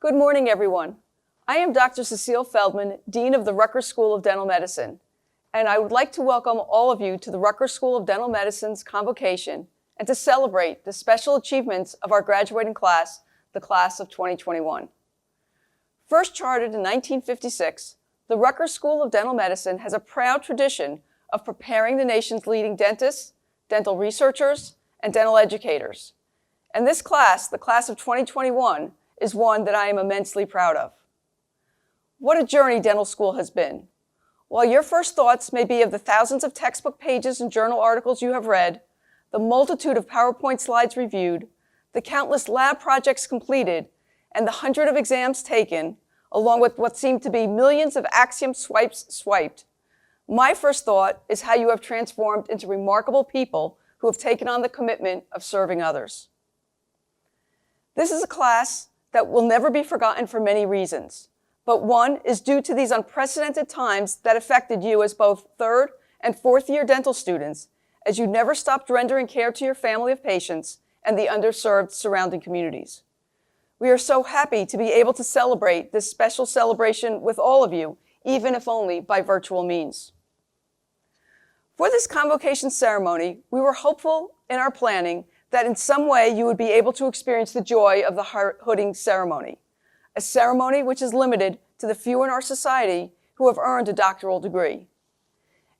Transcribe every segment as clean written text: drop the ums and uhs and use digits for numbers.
Good morning, everyone. I am Dr. Cecile Feldman, Dean of the Rutgers School of Dental Medicine, and I would like to welcome all of you to the Rutgers School of Dental Medicine's Convocation and to celebrate the special achievements of our graduating class, the class of 2021. First chartered in 1956, the Rutgers School of Dental Medicine has a proud tradition of preparing the nation's leading dentists, dental researchers, and dental educators. And this class, the class of 2021, is one that I am immensely proud of. What a journey dental school has been. While your first thoughts may be of the thousands of textbook pages and journal articles you have read, the multitude of PowerPoint slides reviewed, the countless lab projects completed, and the 100 of exams taken, along with what seemed to be millions of Axiom swipes swiped, my first thought is how you have transformed into remarkable people who have taken on the commitment of serving others. This is a class that will never be forgotten for many reasons, but one is due to these unprecedented times that affected you as both third and fourth year dental students, as you never stopped rendering care to your family of patients and the underserved surrounding communities. We are so happy to be able to celebrate this special celebration with all of you, even if only by virtual means. For this convocation ceremony, we were hopeful in our planning that in some way you would be able to experience the joy of the hooding ceremony, a ceremony which is limited to the few in our society who have earned a doctoral degree.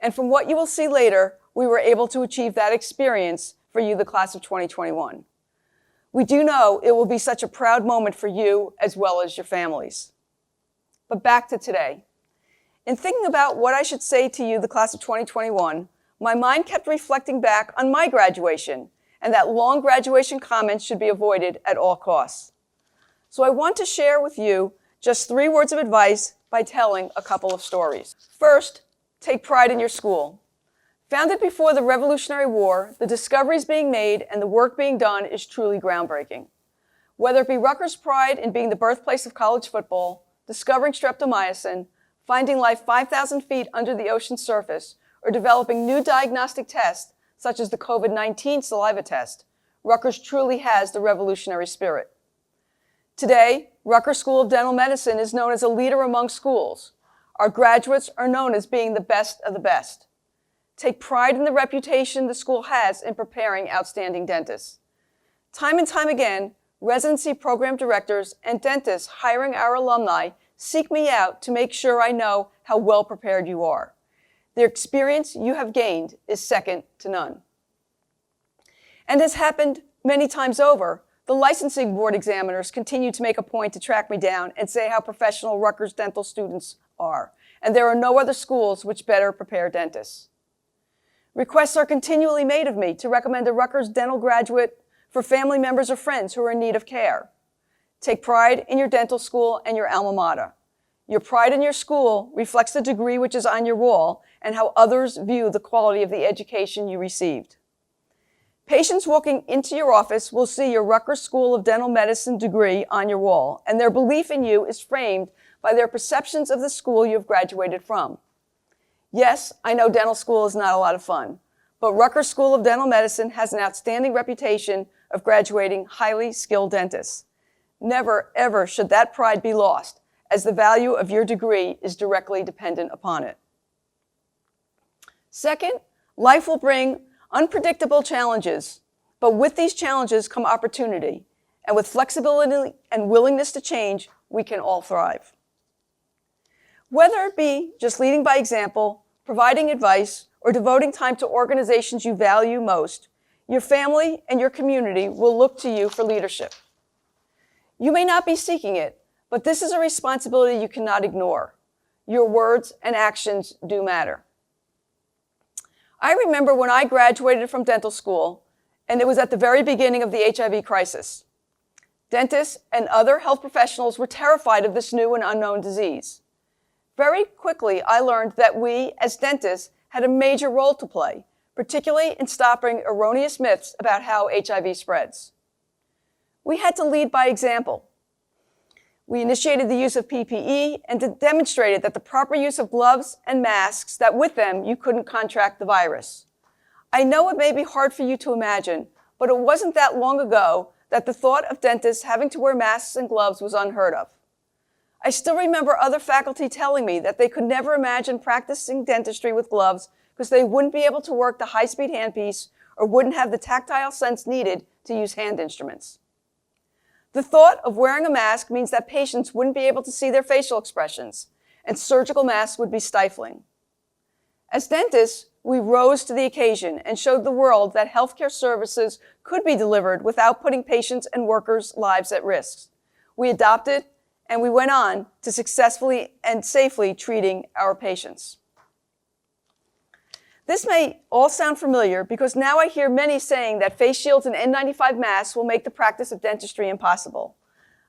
And from what you will see later, we were able to achieve that experience for you, the class of 2021. We do know it will be such a proud moment for you as well as your families. But back to today. In thinking about what I should say to you, the class of 2021, my mind kept reflecting back on my graduation, and that long graduation comments should be avoided at all costs. So I want to share with you just 3 words of advice by telling a couple of stories. First, take pride in your school. Founded before the Revolutionary War, the discoveries being made and the work being done is truly groundbreaking. Whether it be Rutgers' pride in being the birthplace of college football, discovering streptomycin, finding life 5,000 feet under the ocean's surface, or developing new diagnostic tests such as the COVID-19 saliva test, Rutgers truly has the revolutionary spirit. Today, Rutgers School of Dental Medicine is known as a leader among schools. Our graduates are known as being the best of the best. take pride in the reputation the school has in preparing outstanding dentists. Time and time again, residency program directors and dentists hiring our alumni seek me out to make sure I know how well prepared you are. The experience you have gained is second to none. And as happened many times over, the licensing board examiners continue to make a point to track me down and say how professional Rutgers dental students are, and there are no other schools which better prepare dentists. Requests are continually made of me to recommend a Rutgers dental graduate for family members or friends who are in need of care. Take pride in your dental school and your alma mater. Your pride in your school reflects the degree which is on your wall and how others view the quality of the education you received. Patients walking into your office will see your Rutgers School of Dental Medicine degree on your wall, and their belief in you is framed by their perceptions of the school you have graduated from. Yes, I know dental school is not a lot of fun, but Rutgers School of Dental Medicine has an outstanding reputation of graduating highly skilled dentists. Never, ever should that pride be lost, as the value of your degree is directly dependent upon it. Second, life will bring unpredictable challenges, but with these challenges come opportunity, and with flexibility and willingness to change, we can all thrive. Whether it be just leading by example, providing advice, or devoting time to organizations you value most, your family and your community will look to you for leadership. You may not be seeking it, but this is a responsibility you cannot ignore. Your words and actions do matter. I remember when I graduated from dental school, and it was at the very beginning of the HIV crisis. Dentists and other health professionals were terrified of this new and unknown disease. Very quickly, I learned that we, as dentists, had a major role to play, particularly in stopping erroneous myths about how HIV spreads. We had to lead by example. We initiated the use of PPE and demonstrated that the proper use of gloves and masks, that with them you couldn't contract the virus. I know it may be hard for you to imagine, but it wasn't that long ago that the thought of dentists having to wear masks and gloves was unheard of. I still remember other faculty telling me that they could never imagine practicing dentistry with gloves because they wouldn't be able to work the high-speed handpiece or wouldn't have the tactile sense needed to use hand instruments. The thought of wearing a mask means that patients wouldn't be able to see their facial expressions, and surgical masks would be stifling. As dentists, we rose to the occasion and showed the world that healthcare services could be delivered without putting patients and workers' lives at risk. We adopted, and we went on to successfully and safely treating our patients. This may all sound familiar because now I hear many saying that face shields and N95 masks will make the practice of dentistry impossible.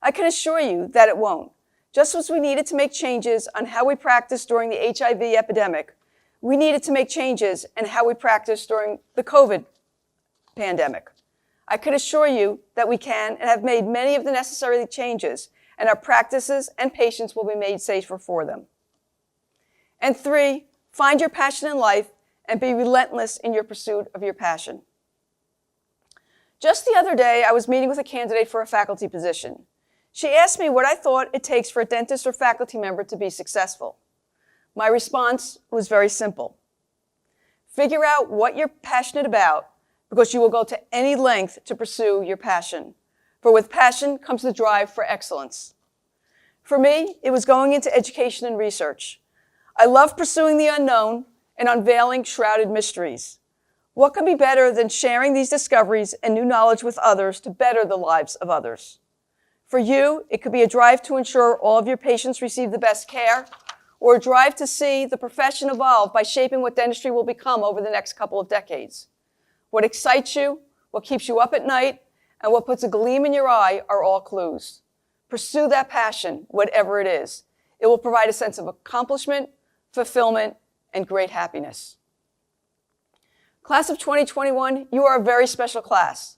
I can assure you that it won't. Just as we needed to make changes on how we practice during the HIV epidemic, we needed to make changes in how we practice during the COVID pandemic. I can assure you that we can and have made many of the necessary changes, and our practices and patients will be made safer for them. And 3, find your passion in life and be relentless in your pursuit of your passion. Just the other day, I was meeting with a candidate for a faculty position. She asked me what I thought it takes for a dentist or faculty member to be successful. My response was very simple. Figure out what you're passionate about, because you will go to any length to pursue your passion. For with passion comes the drive for excellence. For me, it was going into education and research. I love pursuing the unknown and unveiling shrouded mysteries. What can be better than sharing these discoveries and new knowledge with others to better the lives of others? For you, it could be a drive to ensure all of your patients receive the best care, or a drive to see the profession evolve by shaping what dentistry will become over the next couple of decades. What excites you, what keeps you up at night, and what puts a gleam in your eye are all clues. Pursue that passion, whatever it is. It will provide a sense of accomplishment, fulfillment, and great happiness. Class of 2021, you are a very special class.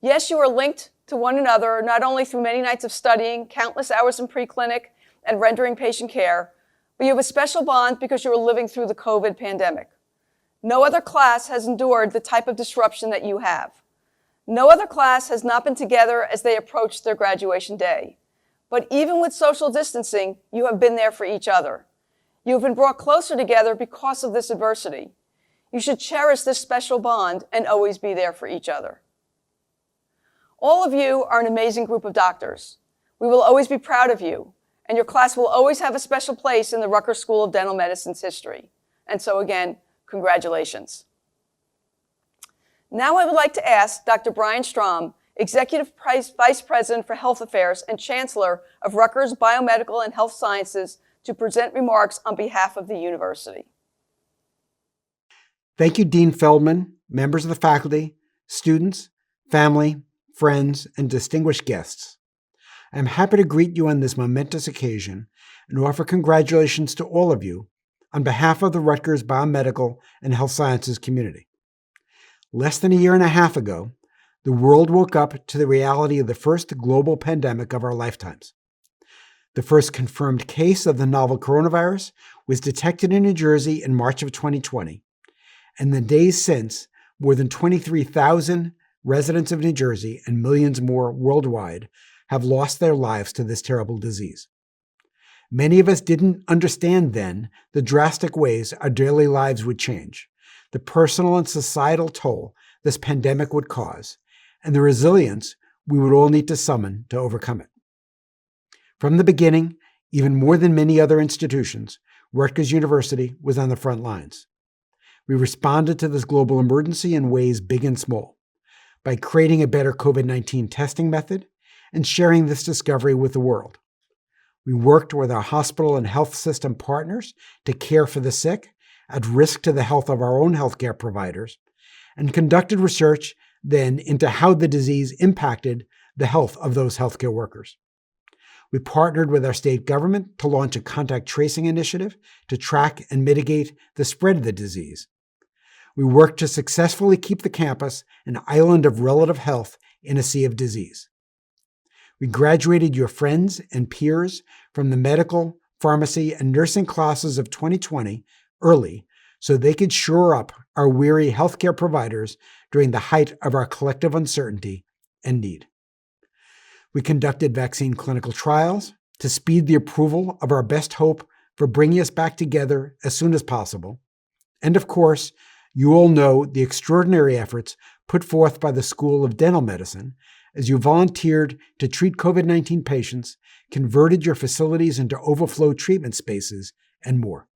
Yes, you are linked to one another, not only through many nights of studying, countless hours in pre-clinic, and rendering patient care, but you have a special bond because you are living through the COVID pandemic. No other class has endured the type of disruption that you have. No other class has not been together as they approach their graduation day. But even with social distancing, you have been there for each other. You have been brought closer together because of this adversity. You should cherish this special bond and always be there for each other. All of you are an amazing group of doctors. We will always be proud of you, and your class will always have a special place in the Rutgers School of Dental Medicine's history. And so again, congratulations. Now I would like to ask Dr. Brian Strom, Executive Vice President for Health Affairs and Chancellor of Rutgers Biomedical and Health Sciences, to present remarks on behalf of the university. Thank you, Dean Feldman, members of the faculty, students, family, friends, and distinguished guests. I am happy to greet you on this momentous occasion and offer congratulations to all of you on behalf of the Rutgers Biomedical and Health Sciences community. Less than a year and a half ago, the world woke up to the reality of the first global pandemic of our lifetimes. The first confirmed case of the novel coronavirus was detected in New Jersey in March of 2020, and the days since, more than 23,000 residents of New Jersey and millions more worldwide have lost their lives to this terrible disease. Many of us didn't understand then the drastic ways our daily lives would change, the personal and societal toll this pandemic would cause, and the resilience we would all need to summon to overcome it. From the beginning, even more than many other institutions, Rutgers University was on the front lines. We responded to this global emergency in ways big and small, by creating a better COVID-19 testing method and sharing this discovery with the world. We worked with our hospital and health system partners to care for the sick, at risk to the health of our own healthcare providers, and conducted research then into how the disease impacted the health of those healthcare workers. We partnered with our state government to launch a contact tracing initiative to track and mitigate the spread of the disease. We worked to successfully keep the campus an island of relative health in a sea of disease. We graduated your friends and peers from the medical, pharmacy, and nursing classes of 2020 early so they could shore up our weary healthcare providers during the height of our collective uncertainty and need. We conducted vaccine clinical trials to speed the approval of our best hope for bringing us back together as soon as possible. And of course, you all know the extraordinary efforts put forth by the School of Dental Medicine as you volunteered to treat COVID-19 patients, converted your facilities into overflow treatment spaces, and more.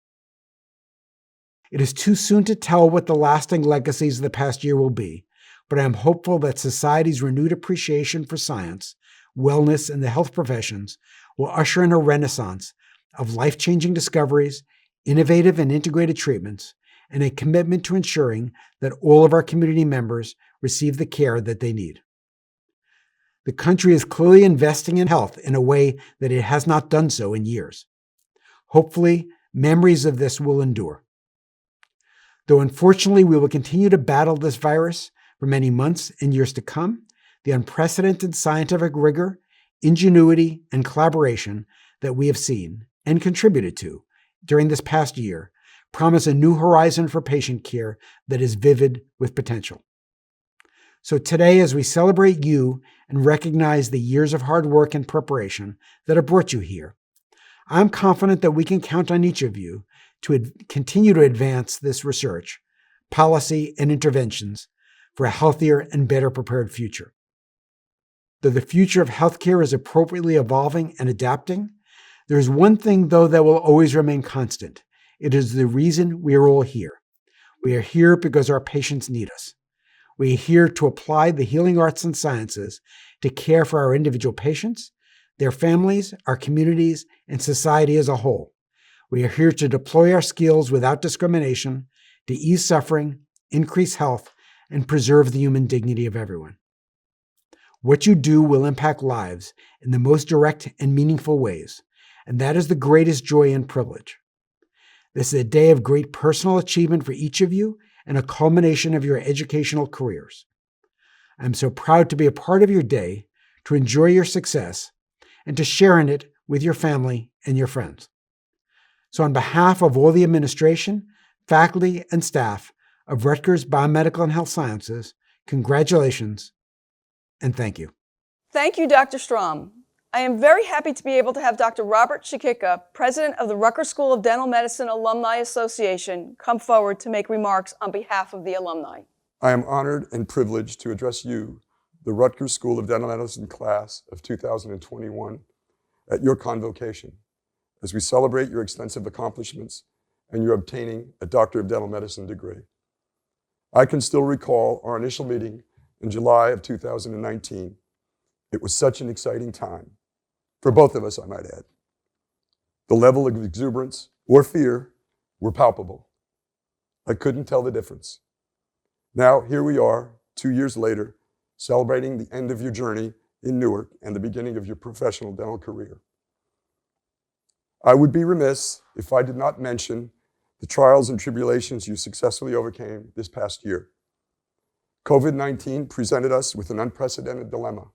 It is too soon to tell what the lasting legacies of the past year will be, but I am hopeful that society's renewed appreciation for science, wellness, and the health professions will usher in a renaissance of life-changing discoveries, innovative and integrated treatments, and a commitment to ensuring that all of our community members receive the care that they need. The country is clearly investing in health in a way that it has not done so in years. Hopefully, memories of this will endure. Though unfortunately we will continue to battle this virus for many months and years to come, the unprecedented scientific rigor, ingenuity, and collaboration that we have seen and contributed to during this past year promise a new horizon for patient care that is vivid with potential. So today, as we celebrate you and recognize the years of hard work and preparation that have brought you here, I'm confident that we can count on each of you to continue to advance this research, policy, and interventions for a healthier and better prepared future. Though the future of healthcare is appropriately evolving and adapting, there is one thing, though, that will always remain constant. It is the reason we are all here. We are here because our patients need us. We are here to apply the healing arts and sciences to care for our individual patients, their families, our communities, and society as a whole. We are here to deploy our skills without discrimination, to ease suffering, increase health, and preserve the human dignity of everyone. What you do will impact lives in the most direct and meaningful ways, and that is the greatest joy and privilege. This is a day of great personal achievement for each of you and a culmination of your educational careers. I'm so proud to be a part of your day, to enjoy your success, and to share in it with your family and your friends. So on behalf of all the administration, faculty, and staff of Rutgers Biomedical and Health Sciences, congratulations and thank you. Thank you, Dr. Strom. I am very happy to be able to have Dr. Robert Shikika, President of the Rutgers School of Dental Medicine Alumni Association, come forward to make remarks on behalf of the alumni. I am honored and privileged to address you, the Rutgers School of Dental Medicine class of 2021, at your convocation, as we celebrate your extensive accomplishments and your obtaining a Doctor of Dental Medicine degree. I can still recall our initial meeting in July of 2019. It was such an exciting time, for both of us, I might add. The level of exuberance or fear were palpable. I couldn't tell the difference. Now, here we are, 2 years later, celebrating the end of your journey in Newark and the beginning of your professional dental career. I would be remiss if I did not mention the trials and tribulations you successfully overcame this past year. COVID-19 presented us with an unprecedented dilemma.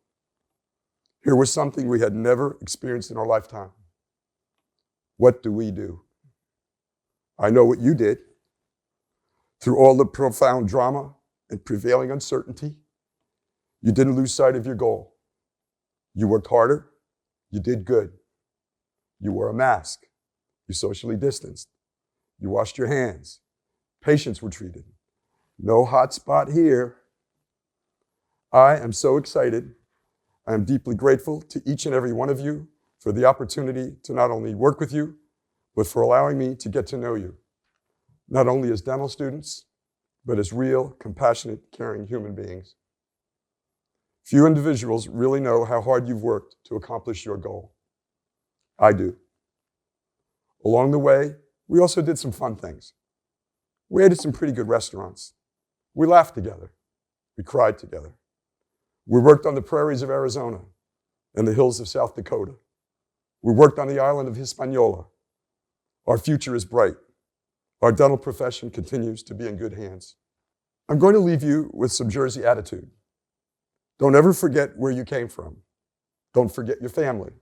Here was something we had never experienced in our lifetime. What do we do? I know what you did. Through all the profound drama and prevailing uncertainty, you didn't lose sight of your goal. You worked harder. You did good. You wore a mask. You socially distanced. You washed your hands. Patients were treated. No hot spot here. I am so excited. I am deeply grateful to each and every one of you for the opportunity to not only work with you, but for allowing me to get to know you, not only as dental students, but as real, compassionate, caring human beings. Few individuals really know how hard you've worked to accomplish your goal. I do. Along the way, we also did some fun things. We ate at some pretty good restaurants. We laughed together. We cried together. We worked on the prairies of Arizona and the hills of South Dakota. We worked on the island of Hispaniola. Our future is bright. Our dental profession continues to be in good hands. I'm going to leave you with some Jersey attitude. Don't ever forget where you came from. Don't forget your family.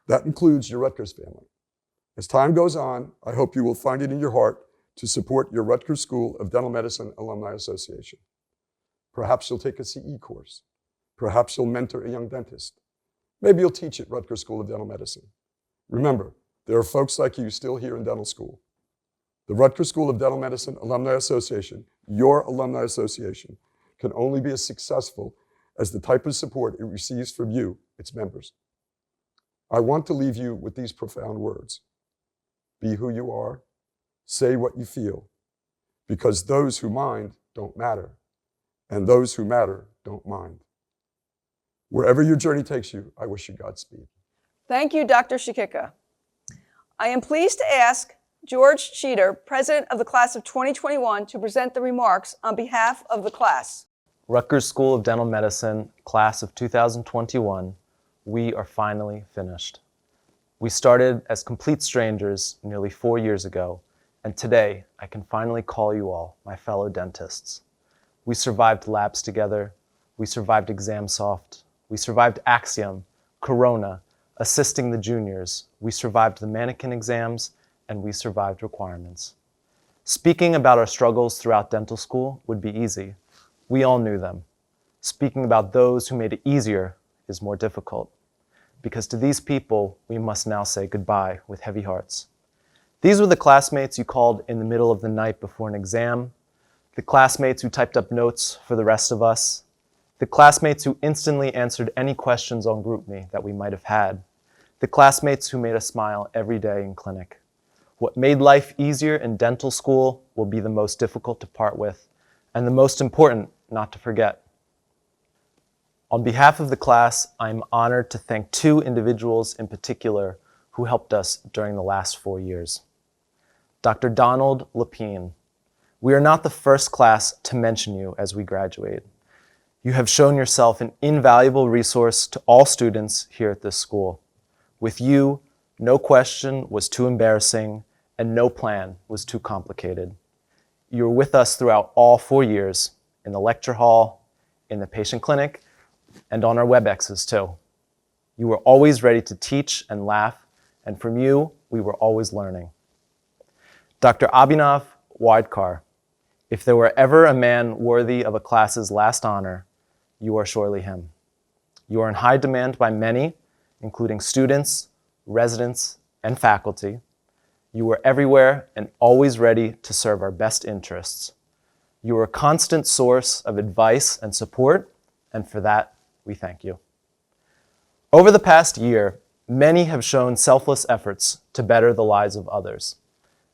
That includes your Rutgers family. As time goes on, I hope you will find it in your heart to support your Rutgers School of Dental Medicine Alumni Association. Perhaps you'll take a CE course. Perhaps you'll mentor a young dentist. Maybe you'll teach at Rutgers School of Dental Medicine. Remember, there are folks like you still here in dental school. The Rutgers School of Dental Medicine Alumni Association, your alumni association, can only be as successful as the type of support it receives from you, its members. I want to leave you with these profound words. Be who you are, say what you feel, because those who mind don't matter, and those who matter don't mind. Wherever your journey takes you, I wish you Godspeed. Thank you, Dr. Shikika. I am pleased to ask George Cheater, President of the Class of 2021, to present the remarks on behalf of the class. Rutgers School of Dental Medicine, Class of 2021, we are finally finished. We started as complete strangers nearly 4 years ago, and today I can finally call you all my fellow dentists. We survived labs together, we survived ExamSoft, we survived Axiom, Corona, assisting the juniors, we survived the mannequin exams, and we survived requirements. Speaking about our struggles throughout dental school would be easy. We all knew them. Speaking about those who made it easier is more difficult, because to these people, we must now say goodbye with heavy hearts. These were the classmates you called in the middle of the night before an exam, the classmates who typed up notes for the rest of us, the classmates who instantly answered any questions on GroupMe that we might have had, the classmates who made us smile every day in clinic. What made life easier in dental school will be the most difficult to part with, and the most important not to forget. On behalf of the class, I'm honored to thank two individuals in particular who helped us during the last 4 years. Dr. Donald Lapine. We are not the first class to mention you as we graduate. You have shown yourself an invaluable resource to all students here at this school. With you, no question was too embarrassing, and no plan was too complicated. You were with us throughout all 4 years, in the lecture hall, in the patient clinic, and on our WebExes too. You were always ready to teach and laugh, and from you, we were always learning. Dr. Abhinav Wadkar, if there were ever a man worthy of a class's last honor, you are surely him. You are in high demand by many, including students, residents, and faculty. You were everywhere and always ready to serve our best interests. You were a constant source of advice and support, and for that, we thank you. Over the past year, many have shown selfless efforts to better the lives of others,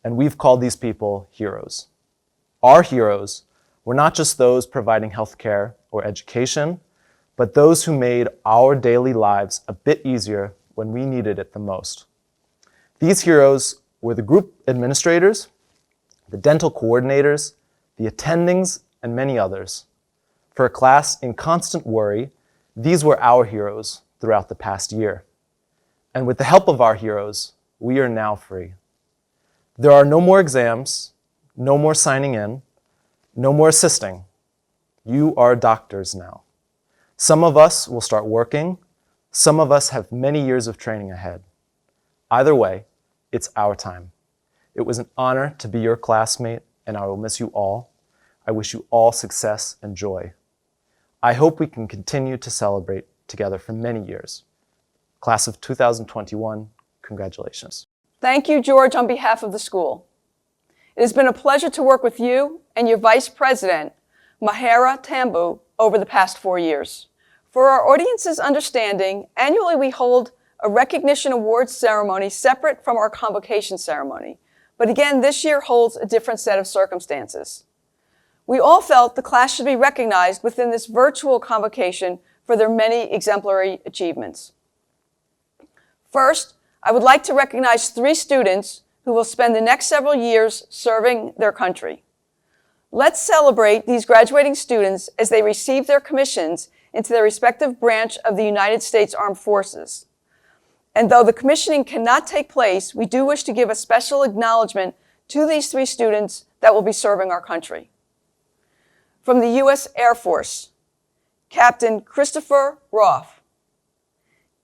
and we've called these people heroes. Our heroes were not just those providing healthcare or education, but those who made our daily lives a bit easier when we needed it the most. These heroes were the group administrators, the dental coordinators, the attendings, and many others. For a class in constant worry, these were our heroes throughout the past year. And with the help of our heroes, we are now free. There are no more exams, no more signing in, no more assisting. You are doctors now. Some of us will start working. Some of us have many years of training ahead. Either way, it's our time. It was an honor to be your classmate, and I will miss you all. I wish you all success and joy. I hope we can continue to celebrate together for many years. Class of 2021, congratulations. Thank you, George, on behalf of the school. It has been a pleasure to work with you and your Vice President, Mahara Tambu, over the past 4 years. For our audience's understanding, annually we hold a recognition awards ceremony separate from our convocation ceremony. But again, this year holds a different set of circumstances. We all felt the class should be recognized within this virtual convocation for their many exemplary achievements. First, I would like to recognize 3 students who will spend the next several years serving their country. Let's celebrate these graduating students as they receive their commissions into their respective branch of the United States Armed Forces. And though the commissioning cannot take place, we do wish to give a special acknowledgement to these 3 students that will be serving our country. From the U.S. Air Force, Captain Christopher Roth,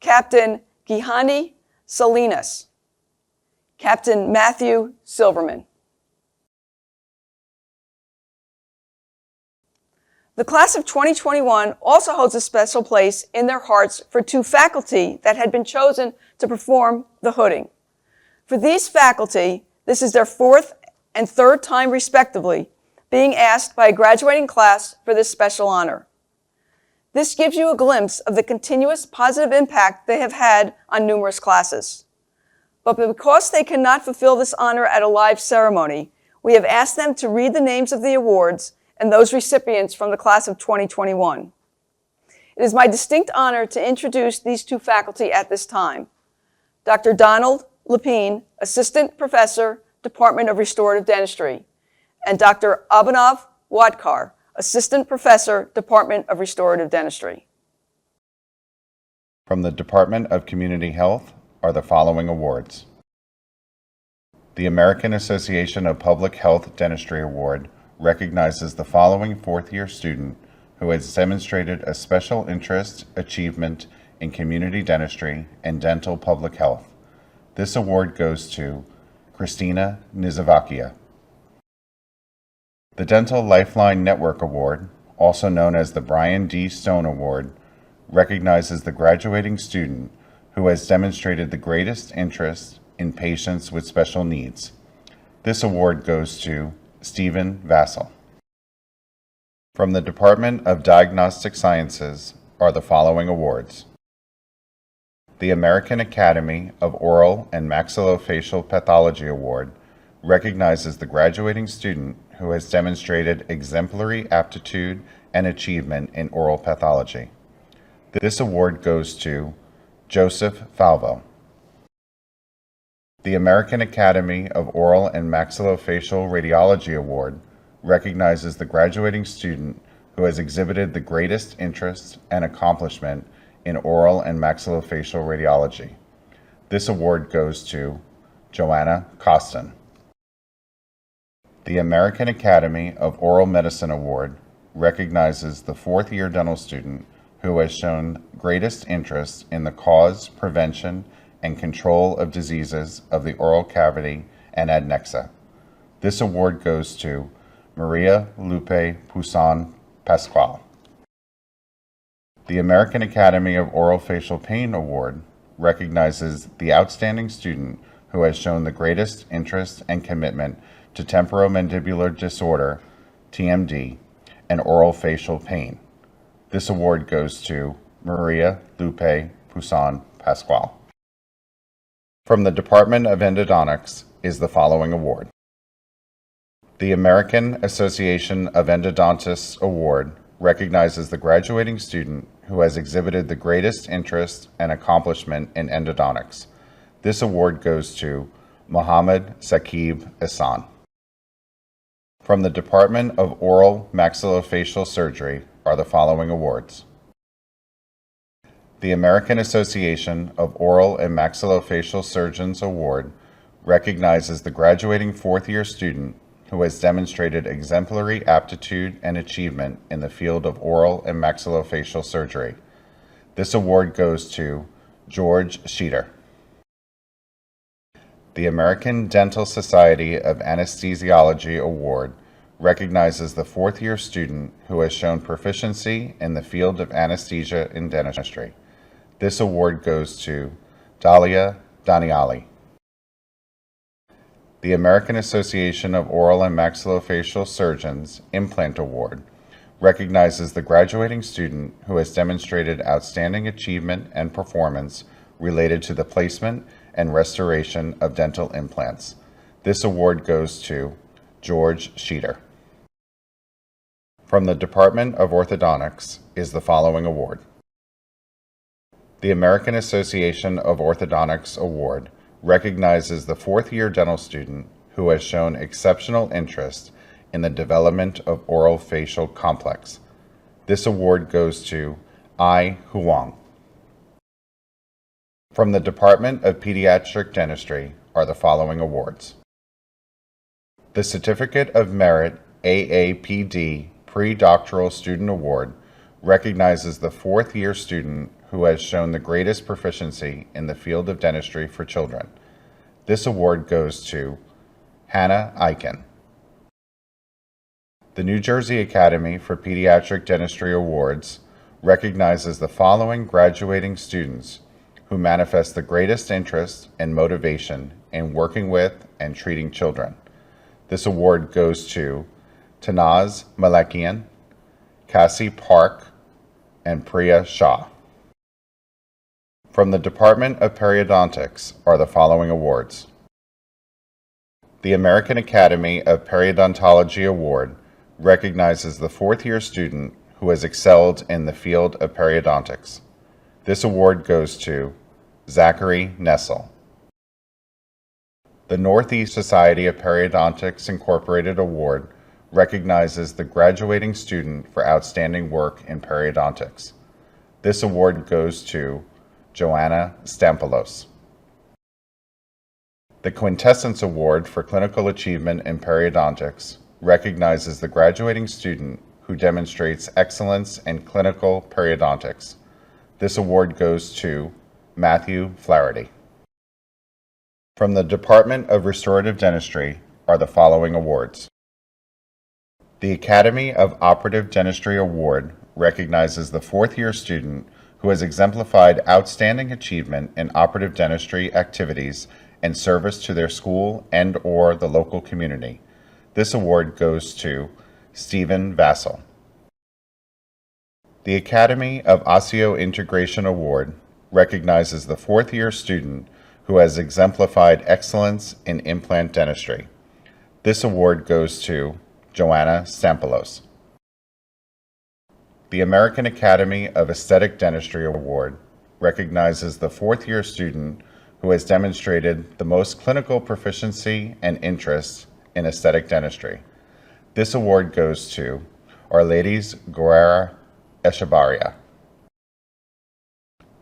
Captain Gihani Salinas, Captain Matthew Silverman. The class of 2021 also holds a special place in their hearts for 2 faculty that had been chosen to perform the hooding. For these faculty, this is their 4th and 3rd time respectively being asked by a graduating class for this special honor. This gives you a glimpse of the continuous positive impact they have had on numerous classes. But because they cannot fulfill this honor at a live ceremony, we have asked them to read the names of the awards and those recipients from the class of 2021. It is my distinct honor to introduce these 2 faculty at this time. Dr. Donald Lepine, Assistant Professor, Department of Restorative Dentistry, and Dr. Abhinav Wadkar, Assistant Professor, Department of Restorative Dentistry. From the Department of Community Health are the following awards. The American Association of Public Health Dentistry Award recognizes the following 4th-year student who has demonstrated a special interest, achievement in community dentistry and dental public health. This award goes to Christina Nizavakia. The Dental Lifeline Network Award, also known as the Brian D. Stone Award, recognizes the graduating student who has demonstrated the greatest interest in patients with special needs. This award goes to Stephen Vassell. From the Department of Diagnostic Sciences are the following awards. The American Academy of Oral and Maxillofacial Pathology Award recognizes the graduating student who has demonstrated exemplary aptitude and achievement in oral pathology. This award goes to Joseph Falvo. The American Academy of Oral and Maxillofacial Radiology Award recognizes the graduating student who has exhibited the greatest interest and accomplishment in oral and maxillofacial radiology. This award goes to Joanna Costin. The American Academy of Oral Medicine Award recognizes the 4th-year dental student who has shown greatest interest in the cause, prevention, and control of diseases of the oral cavity and adnexa. This award goes to Maria Lupe Poussin Pascual. The American Academy of Oral Facial Pain Award recognizes the outstanding student who has shown the greatest interest and commitment to temporomandibular disorder, TMD, and oral facial pain. This award goes to Maria Lupe Poussin Pasquale. From the Department of Endodontics is the following award. The American Association of Endodontists Award recognizes the graduating student who has exhibited the greatest interest and accomplishment in endodontics. This award goes to Mohammed Saqib Ihsan. From the Department of Oral Maxillofacial Surgery are the following awards. The American Association of Oral and Maxillofacial Surgeons Award recognizes the graduating fourth-year student who has demonstrated exemplary aptitude and achievement in the field of oral and maxillofacial surgery. This award goes to George Sheeter. The American Dental Society of Anesthesiology Award recognizes the fourth-year student who has shown proficiency in the field of anesthesia in dentistry. This award goes to Dalia Daniali. The American Association of Oral and Maxillofacial Surgeons Implant Award recognizes the graduating student who has demonstrated outstanding achievement and performance related to the placement and restoration of dental implants. This award goes to George Sheeter. From the Department of Orthodontics is the following award. The American Association of Orthodontics Award recognizes the fourth-year dental student who has shown exceptional interest in the development of oral facial complex. This award goes to Ai Huang. From the Department of Pediatric Dentistry are the following awards. The Certificate of Merit AAPD Pre-Doctoral Student Award recognizes the fourth-year student who has shown the greatest proficiency in the field of dentistry for children. This award goes to Hannah Eichen. The New Jersey Academy for Pediatric Dentistry Awards recognizes the following graduating students who manifest the greatest interest and motivation in working with and treating children. This award goes to Tanaz Malekian, Cassie Park, and Priya Shah. From the Department of Periodontics are the following awards. The American Academy of Periodontology Award recognizes the fourth-year student who has excelled in the field of periodontics. This award goes to Zachary Nessel. The Northeast Society of Periodontics Incorporated Award recognizes the graduating student for outstanding work in periodontics. This award goes to Joanna Stampolos. The Quintessence Award for Clinical Achievement in Periodontics recognizes the graduating student who demonstrates excellence in clinical periodontics. This award goes to Matthew Flaherty. From the Department of Restorative Dentistry are the following awards. The Academy of Operative Dentistry Award recognizes the fourth-year student who has exemplified outstanding achievement in operative dentistry activities and service to their school and/or the local community. This award goes to Stephen Vassell. The Academy of Osseointegration Award recognizes the fourth-year student who has exemplified excellence in implant dentistry. This award goes to Joanna Stampolos. The American Academy of Aesthetic Dentistry Award recognizes the fourth-year student who has demonstrated the most clinical proficiency and interest in aesthetic dentistry. This award goes to Our Lady's Guerra Echevarria.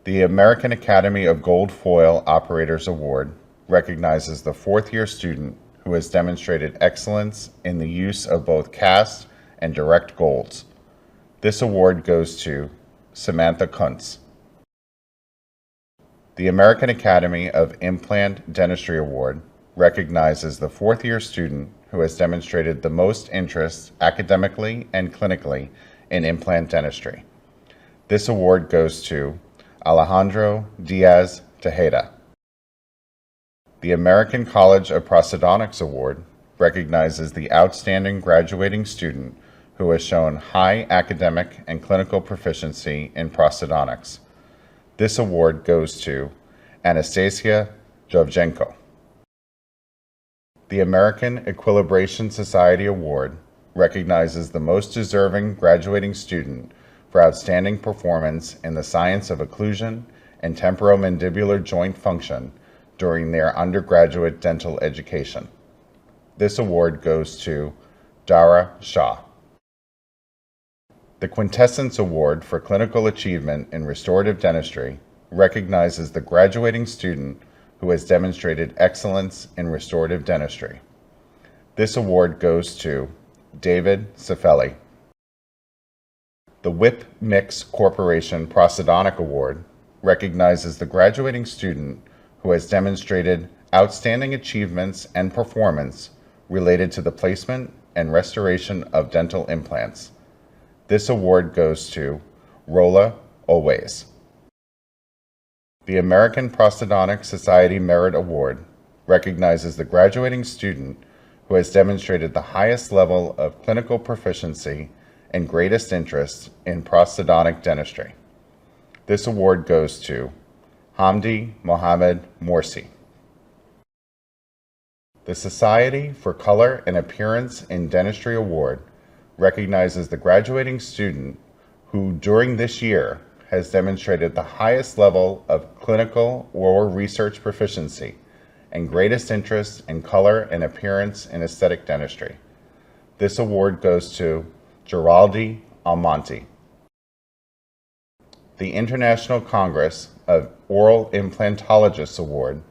The American Academy of Gold Foil Operators Award recognizes the fourth-year student who has demonstrated excellence in the use of both cast and direct golds. This award goes to Samantha Kuntz. The American Academy of Implant Dentistry Award recognizes the fourth-year student who has demonstrated the most interest academically and clinically in implant dentistry. This award goes to Alejandro Diaz Tejeda. The American College of Prosthodontics Award recognizes the outstanding graduating student who has shown high academic and clinical proficiency in prosthodontics. This award goes to Anastasia Dovzhenko. The American Equilibration Society Award recognizes the most deserving graduating student for outstanding performance in the science of occlusion and temporomandibular joint function during their undergraduate dental education. This award goes to Dara Shah. The Quintessence Award for Clinical Achievement in Restorative Dentistry recognizes the graduating student who has demonstrated excellence in restorative dentistry. This award goes to David Cifelli. The Whip Mix Corporation Prosthodontic Award recognizes the graduating student who has demonstrated outstanding achievements and performance related to the placement and restoration of dental implants. This award goes to Rola Always. The American Prosthodontic Society Merit Award recognizes the graduating student who has demonstrated the highest level of clinical proficiency and greatest interest in prosthodontic dentistry. This award goes to Hamdi Mohammed Morsi. The Society for Color and Appearance in Dentistry Award recognizes the graduating student who, during this year, has demonstrated the highest level of clinical or research proficiency and greatest interest in color and appearance in aesthetic dentistry. This award goes to Giraldi Almonte. The International Congress of Oral Implantologists Award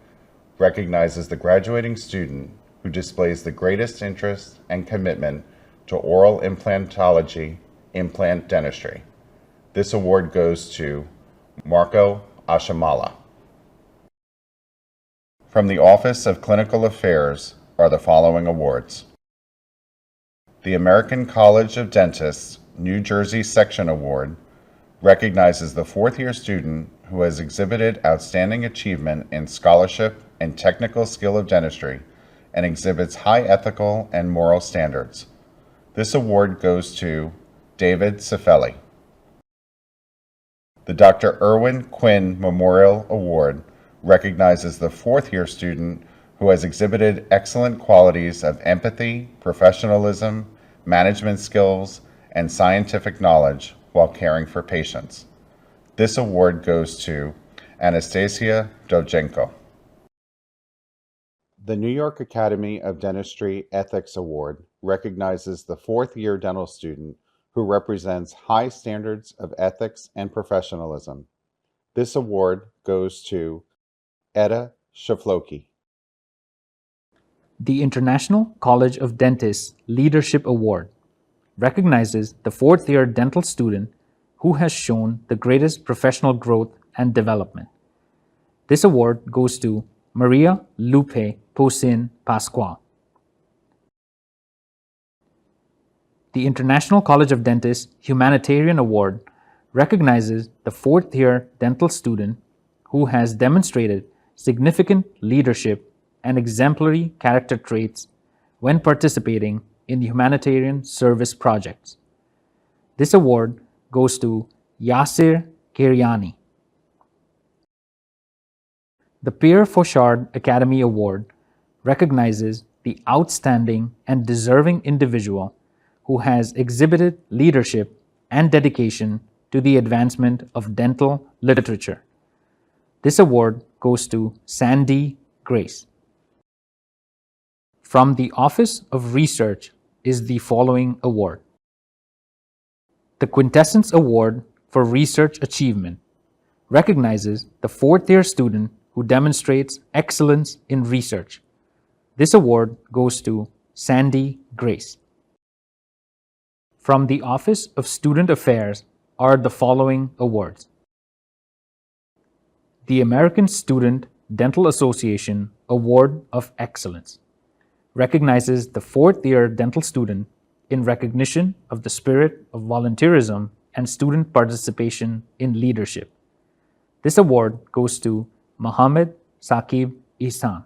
recognizes the graduating student who displays the greatest interest and commitment to oral implantology, implant dentistry. This award goes to Marco Ashamala. From the Office of Clinical Affairs are the following awards. The American College of Dentists New Jersey Section Award recognizes the fourth-year student who has exhibited outstanding achievement in scholarship and technical skill of dentistry and exhibits high ethical and moral standards. This award goes to David Cifelli. The Dr. Irwin Quinn Memorial Award recognizes the fourth-year student who has exhibited excellent qualities of empathy, professionalism, management skills, and scientific knowledge while caring for patients. This award goes to Anastasia Dovzhenko. The New York Academy of Dentistry Ethics Award recognizes the fourth-year dental student who represents high standards of ethics and professionalism. This award goes to Etta Shafloki. The International College of Dentists Leadership Award recognizes the fourth-year dental student who has shown the greatest professional growth and development. This award goes to Maria Lupe Posin Pasqua. The International College of Dentists Humanitarian Award recognizes the fourth-year dental student who has demonstrated significant leadership and exemplary character traits when participating in humanitarian service projects. This award goes to Yasir Kiriani. The Pierre Fauchard Academy Award recognizes the outstanding and deserving individual who has exhibited leadership and dedication to the advancement of dental literature. This award goes to Sandy Grace. From the Office of Research is the following award. The Quintessence Award for Research Achievement recognizes the fourth-year student who demonstrates excellence in research. This award goes to Sandy Grace. From the Office of Student Affairs are the following awards. The American Student Dental Association Award of Excellence recognizes the fourth-year dental student in recognition of the spirit of volunteerism and student participation in leadership. This award goes to Mohammed Saqib Ihsan.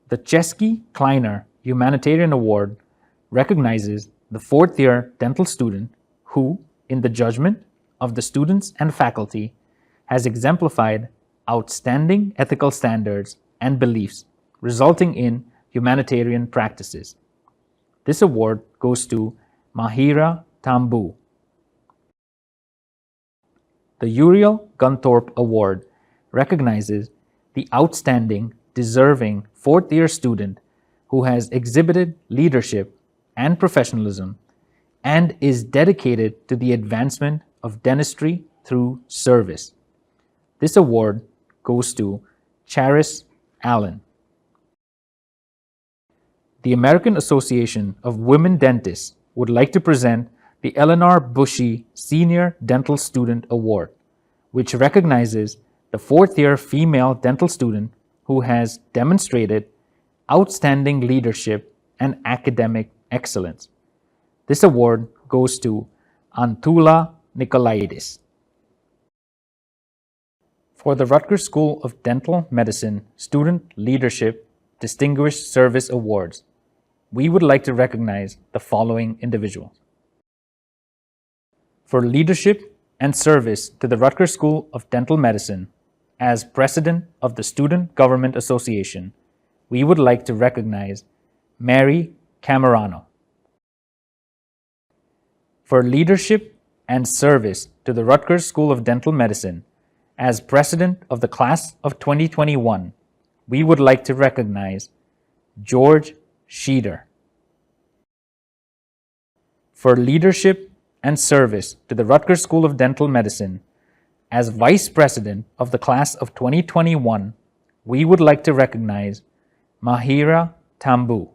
The Chesky Kleiner Humanitarian Award recognizes the fourth-year dental student who, in the judgment of the students and faculty, has exemplified outstanding ethical standards and beliefs resulting in humanitarian practices. This award goes to Mahira Tambu. The Uriel Gunthorpe Award recognizes the outstanding, deserving fourth-year student who has exhibited leadership and professionalism and is dedicated to the advancement of dentistry through service. This award goes to Charis Allen. The American Association of Women Dentists would like to present the Eleanor Bushy Senior Dental Student Award, which recognizes the fourth-year female dental student who has demonstrated outstanding leadership and academic excellence. This award goes to Antula Nikolaidis. For the Rutgers School of Dental Medicine Student Leadership Distinguished Service Awards, we would like to recognize the following individuals. For leadership and service to the Rutgers School of Dental Medicine as President of the Student Government Association, we would like to recognize Mary Camerano. For leadership and service to the Rutgers School of Dental Medicine as President of the Class of 2021, we would like to recognize George Sheeder. For leadership and service to the Rutgers School of Dental Medicine as Vice President of the Class of 2021, we would like to recognize Mahira Tambu.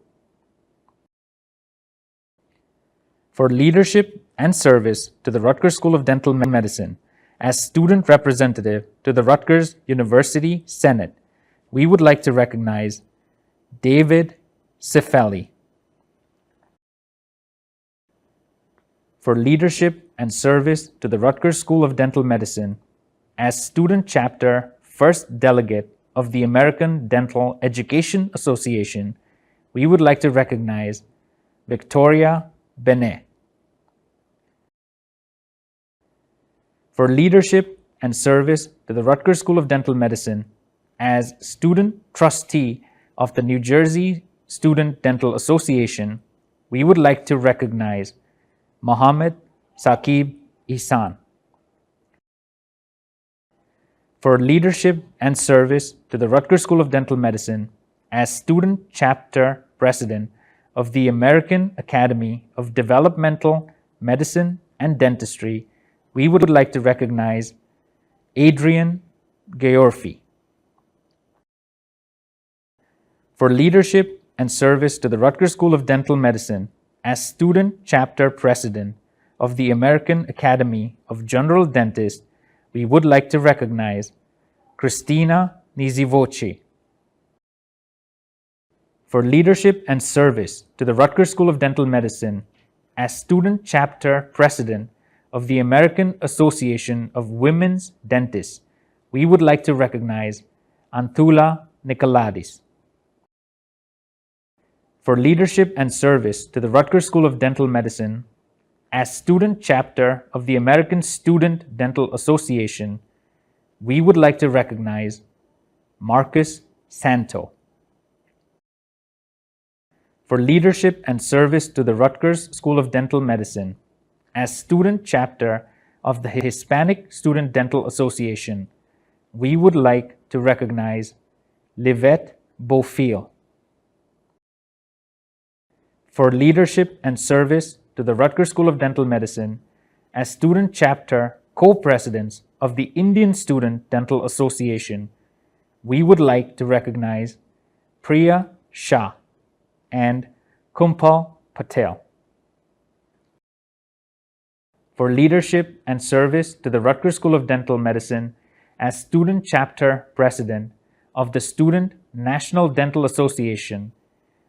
For leadership and service to the Rutgers School of Dental Medicine as Student Representative to the Rutgers University Senate, we would like to recognize David Cifelli. For leadership and service to the Rutgers School of Dental Medicine as Student Chapter First Delegate of the American Dental Education Association, we would like to recognize Victoria Benet. For leadership and service to the Rutgers School of Dental Medicine as Student Trustee of the New Jersey Student Dental Association, we would like to recognize Mohammed Saqib Ihsan. For leadership and service to the Rutgers School of Dental Medicine as Student Chapter President of the American Academy of Developmental Medicine and Dentistry, we would like to recognize Adrian Georfi. For leadership and service to the Rutgers School of Dental Medicine as Student Chapter President of the American Academy of General Dentists, we would like to recognize Christina Nizivoce. For leadership and service to the Rutgers School of Dental Medicine as Student Chapter President of the American Association of Women's Dentists, we would like to recognize Antula Nikolaidis. For leadership and service to the Rutgers School of Dental Medicine as Student Chapter of the American Student Dental Association, we would like to recognize Marcus Santo. For leadership and service to the Rutgers School of Dental Medicine as Student Chapter of the Hispanic Student Dental Association, we would like to recognize Livette Beaufil. For leadership and service to the Rutgers School of Dental Medicine as Student Chapter Co-Presidents of the Indian Student Dental Association, we would like to recognize Priya Shah and Kumpal Patel. For leadership and service to the Rutgers School of Dental Medicine as Student Chapter President of the Student National Dental Association,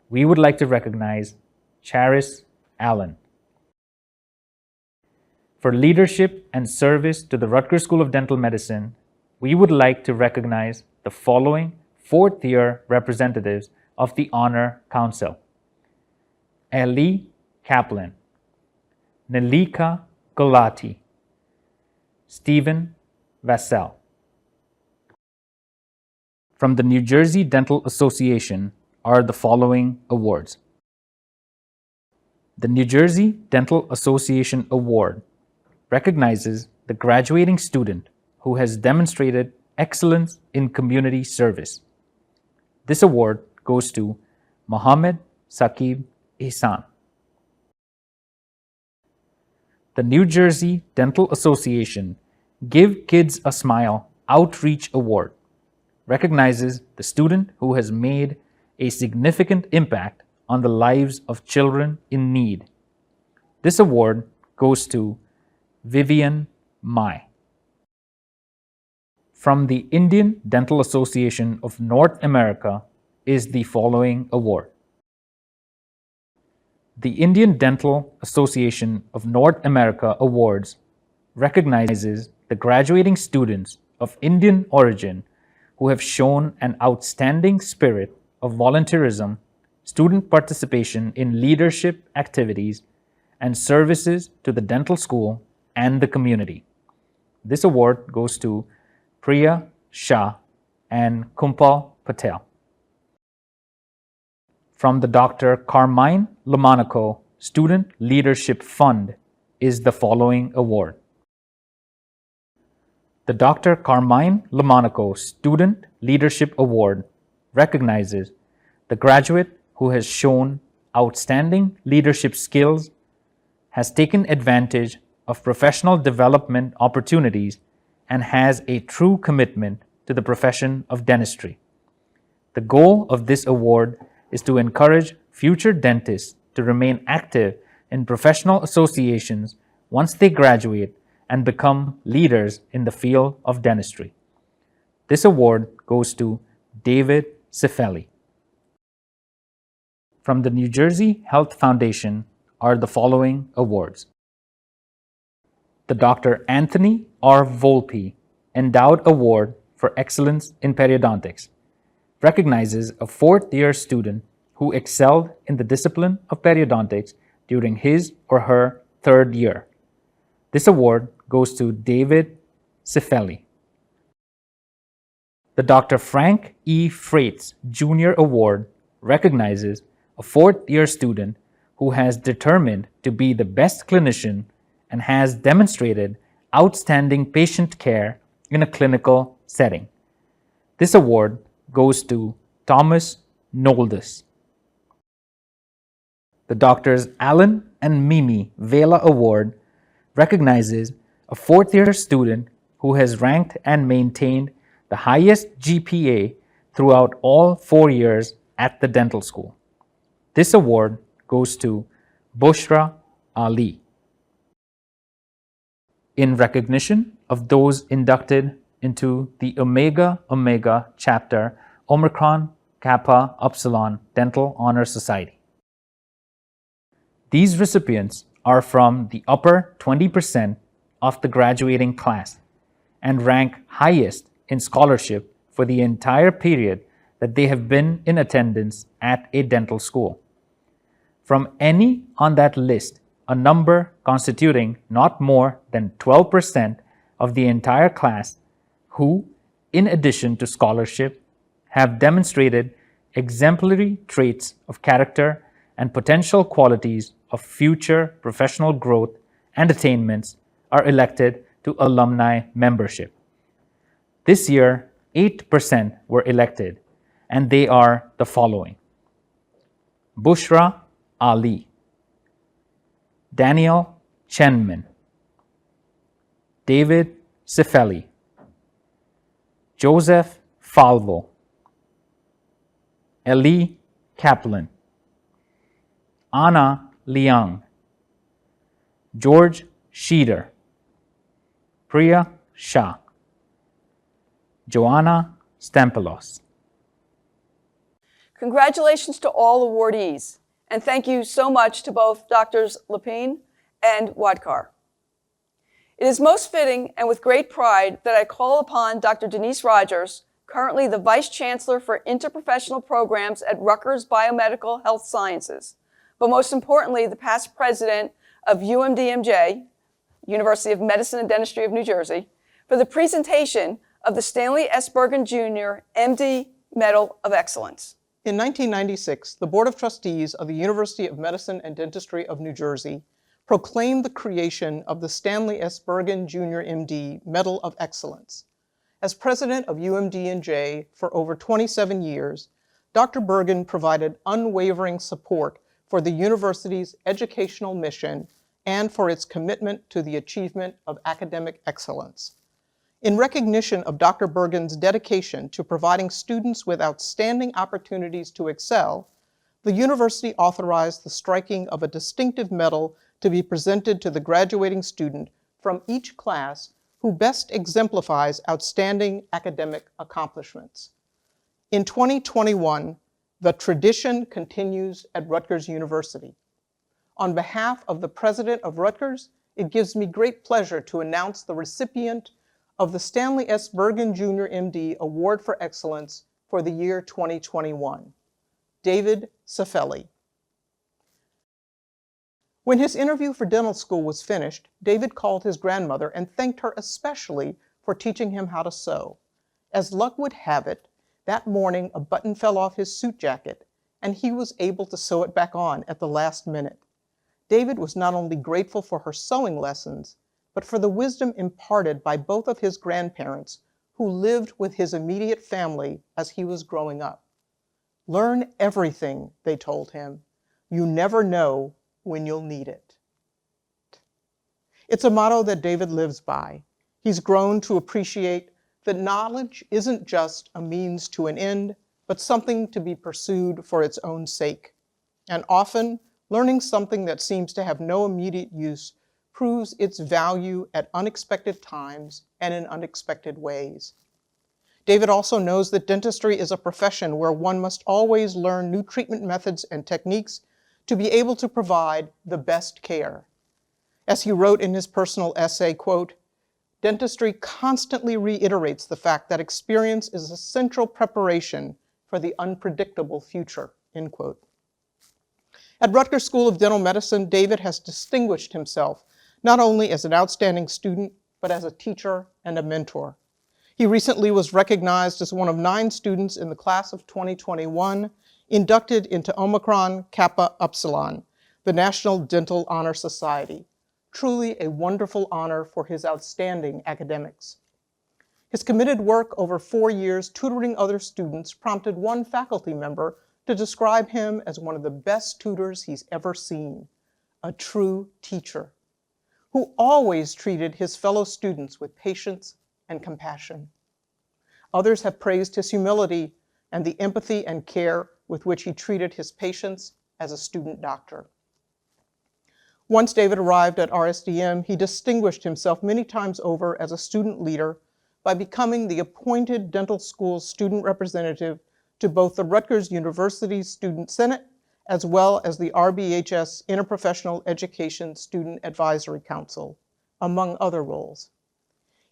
we would like to recognize Charis Allen. For leadership and service to the Rutgers School of Dental Medicine, we would like to recognize the following fourth-year representatives of the Honor Council: Ellie Kaplan, Nalika Gulati, Stephen Vassell. From the New Jersey Dental Association are the following awards. The New Jersey Dental Association Award recognizes the graduating student who has demonstrated excellence in community service. This award goes to Mohammed Saqib Ihsan. The New Jersey Dental Association Give Kids a Smile Outreach Award recognizes the student who has made a significant impact on the lives of children in need. This award goes to Vivian Mai. From the Indian Dental Association of North America is the following award. The Indian Dental Association of North America Awards recognizes the graduating students of Indian origin who have shown an outstanding spirit of volunteerism, student participation in leadership activities, and services to the dental school and the community. This award goes to Priya Shah and Kumpal Patel. From the Dr. Carmine Lamonaco Student Leadership Fund is the following award. The Dr. Carmine Lamonaco Student Leadership Award recognizes the graduate who has shown outstanding leadership skills, has taken advantage of professional development opportunities, and has a true commitment to the profession of dentistry. The goal of this award is to encourage future dentists to remain active in professional associations once they graduate and become leaders in the field of dentistry. This award goes to David Cifelli. From the New Jersey Health Foundation are the following awards. The Dr. Anthony R. Volpe Endowed Award for Excellence in Periodontics recognizes a fourth-year student who excelled in the discipline of periodontics during his or her third year. This award goes to David Cifelli. The Dr. Frank E. Freites Jr. Award recognizes a fourth-year student who has determined to be the best clinician and has demonstrated outstanding patient care in a clinical setting. This award goes to Thomas Noldus. The Drs. Alan and Mimi Vela Award recognizes a fourth-year student who has ranked and maintained the highest GPA throughout all 4 years at the dental school. This award goes to Bushra Ali. In recognition of those inducted into the Omega Omega Chapter Omicron Kappa Upsilon Dental Honor Society. These recipients are from the upper 20% of the graduating class and rank highest in scholarship for the entire period that they have been in attendance at a dental school. From any on that list, a number constituting not more than 12% of the entire class who, in addition to scholarship, have demonstrated exemplary traits of character and potential qualities of future professional growth and attainments are elected to alumni membership. This year, 8% were elected, and they are the following: Bushra Ali, Daniel Chenman, David Cifelli, Joseph Falvo, Ellie Kaplan, Anna Liang, George Sheeder, Priya Shah, Joanna Stampelos. Congratulations to all awardees, and thank you so much to both Drs. Lapine and Wadkar. It is most fitting and with great pride that I call upon Dr. Denise Rogers, currently the Vice Chancellor for Interprofessional Programs at Rutgers Biomedical Health Sciences, but most importantly, the past president of UMDMJ, University of Medicine and Dentistry of New Jersey, for the presentation of the Stanley S. Bergen Jr. MD Medal of Excellence. In 1996, the Board of Trustees of the University of Medicine and Dentistry of New Jersey proclaimed the creation of the Stanley S. Bergen Jr. MD Medal of Excellence. As president of UMDNJ for over 27 years, Dr. Bergen provided unwavering support for the university's educational mission and for its commitment to the achievement of academic excellence. In recognition of Dr. Bergen's dedication to providing students with outstanding opportunities to excel, the university authorized the striking of a distinctive medal to be presented to the graduating student from each class who best exemplifies outstanding academic accomplishments. In 2021, the tradition continues at Rutgers University. On behalf of the president of Rutgers, it gives me great pleasure to announce the recipient of the Stanley S. Bergen Jr. MD Award for Excellence for the year 2021, David Cifelli. When his interview for dental school was finished, David called his grandmother and thanked her especially for teaching him how to sew. As luck would have it, that morning a button fell off his suit jacket, and he was able to sew it back on at the last minute. David was not only grateful for her sewing lessons, but for the wisdom imparted by both of his grandparents who lived with his immediate family as he was growing up. Learn everything, they told him. You never know when you'll need it. It's a motto that David lives by. He's grown to appreciate that knowledge isn't just a means to an end, but something to be pursued for its own sake. And often, learning something that seems to have no immediate use proves its value at unexpected times and in unexpected ways. David also knows that dentistry is a profession where one must always learn new treatment methods and techniques to be able to provide the best care. As he wrote in his personal essay, quote, "Dentistry constantly reiterates the fact that experience is a central preparation for the unpredictable future," end quote. At Rutgers School of Dental Medicine, David has distinguished himself not only as an outstanding student, but as a teacher and a mentor. He recently was recognized as one of 9 students in the class of 2021 inducted into Omicron Kappa Upsilon, the National Dental Honor Society. Truly a wonderful honor for his outstanding academics. His committed work over 4 years tutoring other students prompted one faculty member to describe him as one of the best tutors he's ever seen, a true teacher, who always treated his fellow students with patience and compassion. Others have praised his humility and the empathy and care with which he treated his patients as a student doctor. Once David arrived at RSDM, he distinguished himself many times over as a student leader by becoming the appointed dental school student representative to both the Rutgers University Student Senate as well as the RBHS Interprofessional Education Student Advisory Council, among other roles.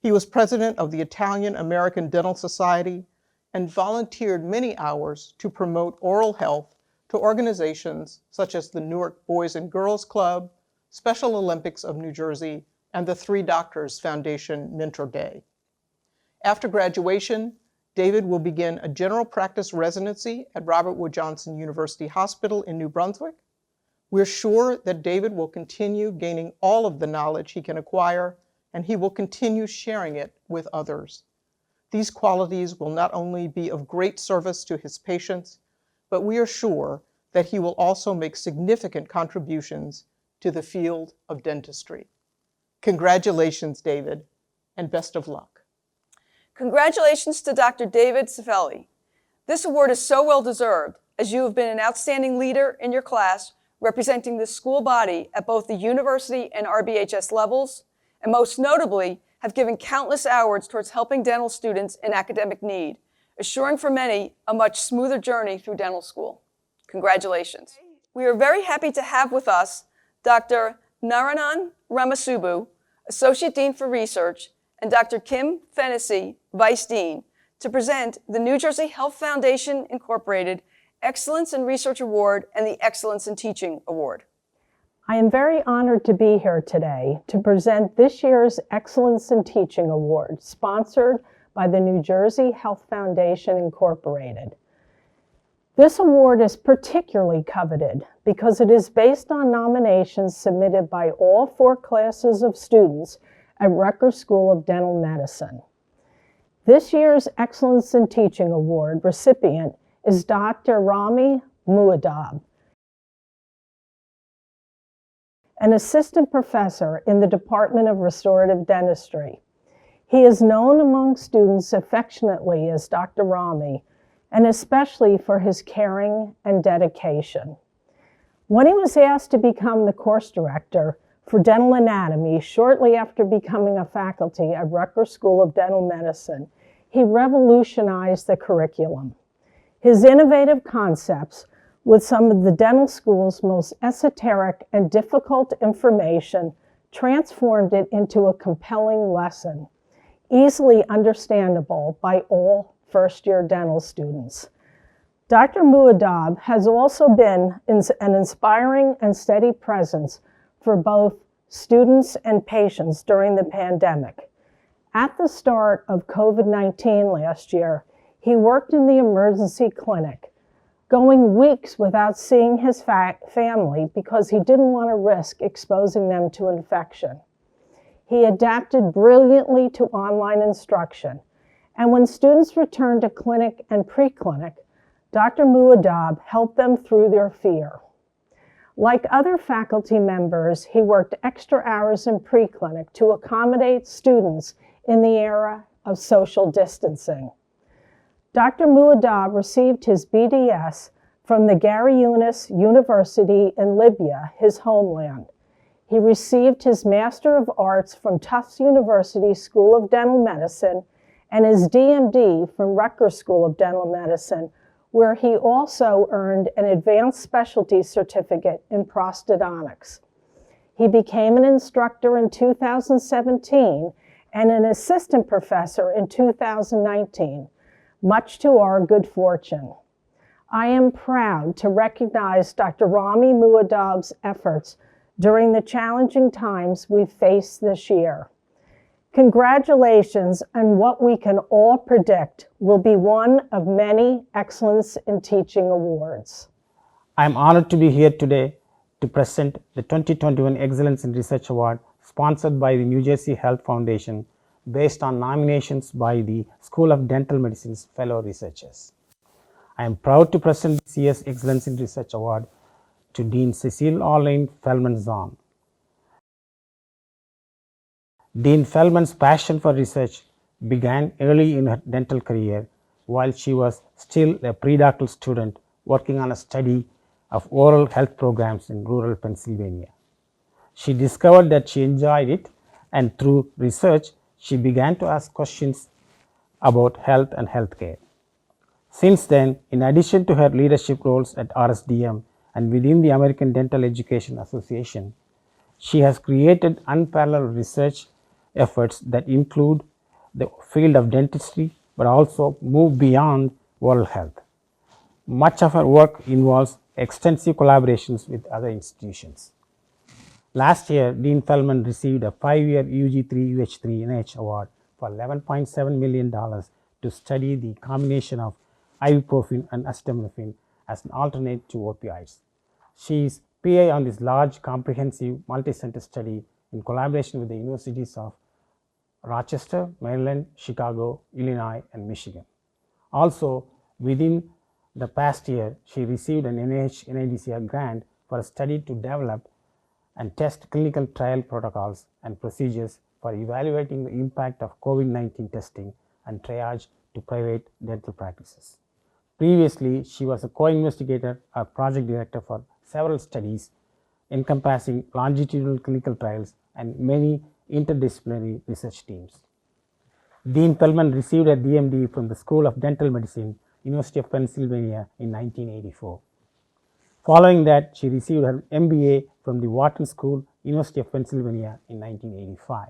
He was president of the Italian American Dental Society and volunteered many hours to promote oral health to organizations such as the Newark Boys and Girls Club, Special Olympics of New Jersey, and the Three Doctors Foundation Mentor Day. After graduation, David will begin a general practice residency at Robert Wood Johnson University Hospital in New Brunswick. We're sure that David will continue gaining all of the knowledge he can acquire, and he will continue sharing it with others. These qualities will not only be of great service to his patients, but we are sure that he will also make significant contributions to the field of dentistry. Congratulations, David, and best of luck. Congratulations to Dr. David Cifelli. This award is so well deserved, as you have been an outstanding leader in your class, representing the school body at both the university and RBHS levels, and most notably, have given countless hours towards helping dental students in academic need, assuring for many a much smoother journey through dental school. Congratulations. We are very happy to have with us Dr. Narayanan Ramasubu, Associate Dean for Research, and Dr. Kim Fennessy, Vice Dean, to present the New Jersey Health Foundation Incorporated Excellence in Research Award and the Excellence in Teaching Award. I am very honored to be here today to present this year's Excellence in Teaching Award, sponsored by the New Jersey Health Foundation Incorporated. This award is particularly coveted because it is based on nominations submitted by all 4 classes of students at Rutgers School of Dental Medicine. This year's Excellence in Teaching Award recipient is Dr. Rami Muadab, an assistant professor in the Department of Restorative Dentistry. He is known among students affectionately as Dr. Rami, and especially for his caring and dedication. When he was asked to become the course director for dental anatomy shortly after becoming a faculty at Rutgers School of Dental Medicine, he revolutionized the curriculum. His innovative concepts with some of the dental school's most esoteric and difficult information transformed it into a compelling lesson, easily understandable by all first-year dental students. Dr. Muadab has also been an inspiring and steady presence for both students and patients during the pandemic. At the start of COVID-19 last year, he worked in the emergency clinic, going weeks without seeing his family because he didn't want to risk exposing them to infection. He adapted brilliantly to online instruction, and when students returned to clinic and pre-clinic, Dr. Muadab helped them through their fear. Like other faculty members, he worked extra hours in pre-clinic to accommodate students in the era of social distancing. Dr. Muadab received his BDS from the Gary Yunus University in Libya, his homeland. He received his Master of Arts from Tufts University School of Dental Medicine and his DMD from Rutgers School of Dental Medicine, where he also earned an advanced specialty certificate in prosthodontics. He became an instructor in 2017 and an assistant professor in 2019, much to our good fortune. I am proud to recognize Dr. Rami Muadab's efforts during the challenging times we've faced this year. Congratulations on what we can all predict will be one of many Excellence in Teaching Awards. I am honored to be here today to present the 2021 Excellence in Research Award sponsored by the New Jersey Health Foundation based on nominations by the School of Dental Medicine's fellow researchers. I am proud to present this year's Excellence in Research Award to Dean Cecile Arlene Feldman-Zahn. Dean Feldman's passion for research began early in her dental career while she was still a pre-doctoral student working on a study of oral health programs in rural Pennsylvania. She discovered that she enjoyed it, and through research, she began to ask questions about health and healthcare. Since then, in addition to her leadership roles at RSDM and within the American Dental Education Association, she has created unparalleled research efforts that include the field of dentistry but also move beyond oral health. Much of her work involves extensive collaborations with other institutions. Last year, Dean Feldman received a 5-year UG3 UH3NH award for $11.7 million to study the combination of ibuprofen and acetaminophen as an alternate to opioids. She is PI on this large, comprehensive, multi-center study in collaboration with the universities of Rochester, Maryland, Chicago, Illinois, and Michigan. Also, within the past year, she received an NIH/NIDCR grant for a study to develop and test clinical trial protocols and procedures for evaluating the impact of COVID-19 testing and triage to private dental practices. Previously, she was a co-investigator or project director for several studies encompassing longitudinal clinical trials and many interdisciplinary research teams. Dean Feldman received a DMD from the School of Dental Medicine, University of Pennsylvania in 1984. Following that, she received her MBA from the Wharton School, University of Pennsylvania in 1985,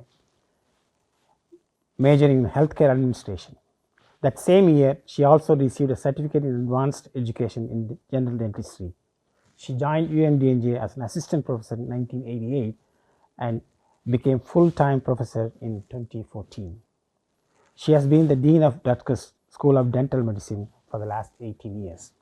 majoring in healthcare administration. That same year, she also received a certificate in advanced education in general dentistry. She joined UMDNJ as an assistant professor in 1988 and became full-time professor in 2014. She has been the Dean of Rutgers School of Dental Medicine for the last 18 years.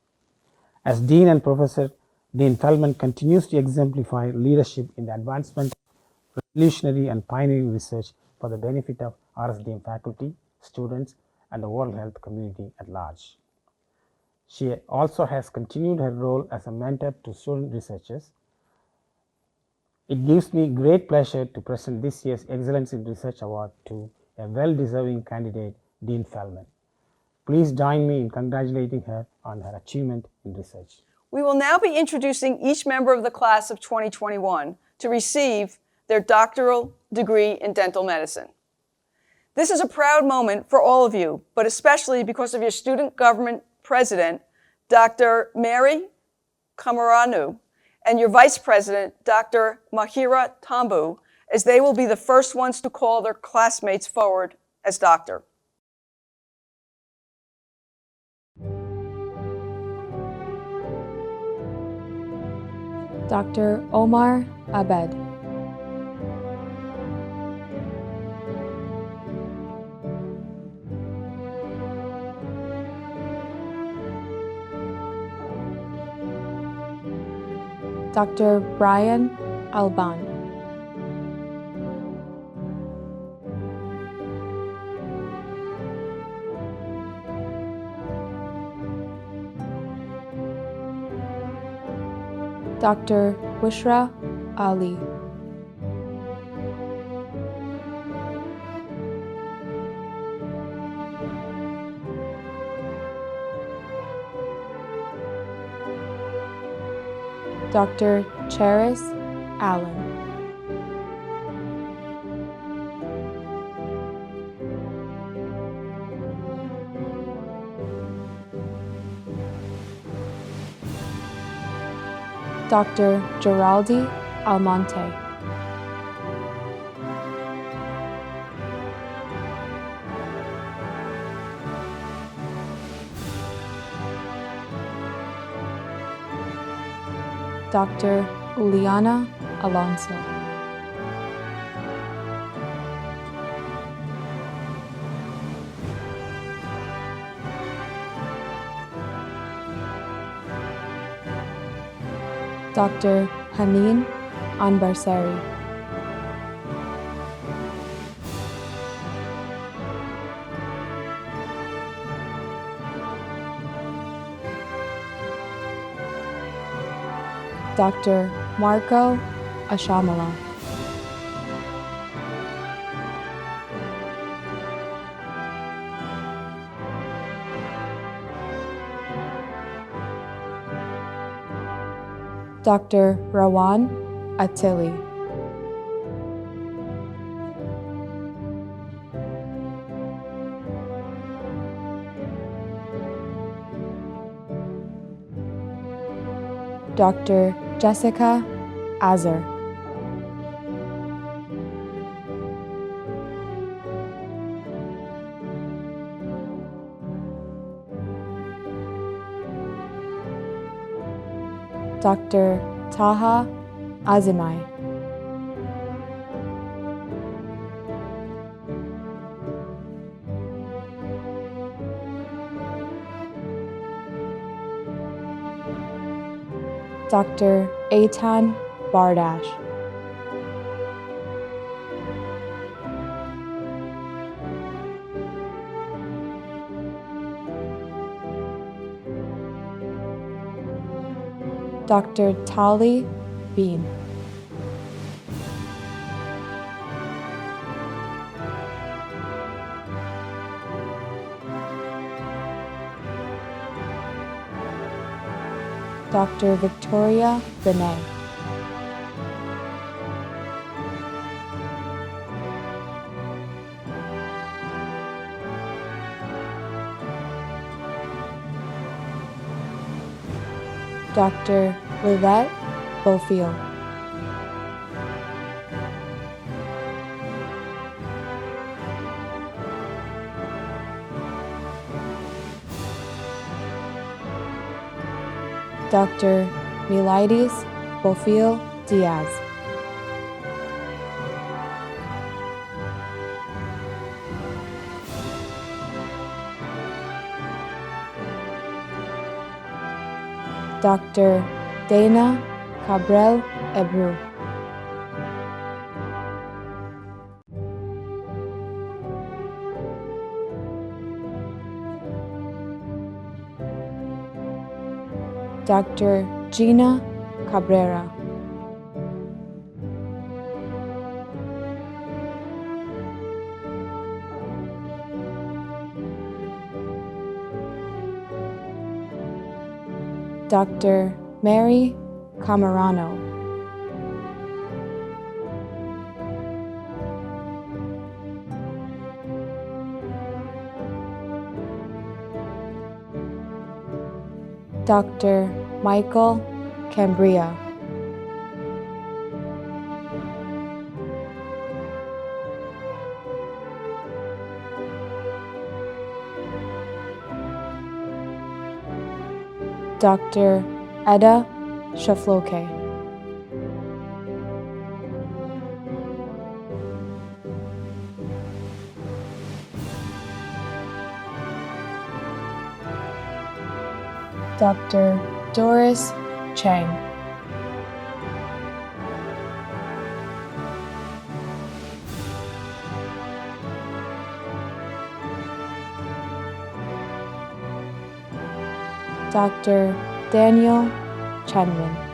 As Dean and Professor, Dean Feldman continues to exemplify leadership in the advancement of revolutionary and pioneering research for the benefit of RSDM faculty, students, and the world health community at large. She also has continued her role as a mentor to student researchers. It gives me great pleasure to present this year's Excellence in Research Award to a well-deserving candidate, Dean Feldman. Please join me in congratulating her on her achievement in research. We will now be introducing each member of the class of 2021 to receive their doctoral degree in dental medicine. This is a proud moment for all of you, but especially because of your student government president, Dr. Mary Kamaranu, and your vice president, Dr. Mahira Tambu, as they will be the first ones to call their classmates forward as doctor. Dr. Omar Abed. Dr. Brian Alban. Dr. Bushra Ali. Dr. Charis Allen. Dr. Geraldi Almonte. Dr. Uliana Alonso. Dr. Haneen Anbarsari. Dr. Marco Ashamala. Dr. Rawan Attili. Dr. Jessica Azar. Dr. Taha Azimai. Dr. Eitan Bardash. Dr. Tali Bean. Dr. Victoria Benet. Dr. Livette Bofield. Dr. Milaitis Bofil Diaz. Dr. Dana Cabrel Ebru. Dr. Gina Cabrera. Dr. Mary Camarano. Dr. Michael Cambria. Dr. Eda Shafloke. Dr. Doris Chang. Dr. Daniel Chenman.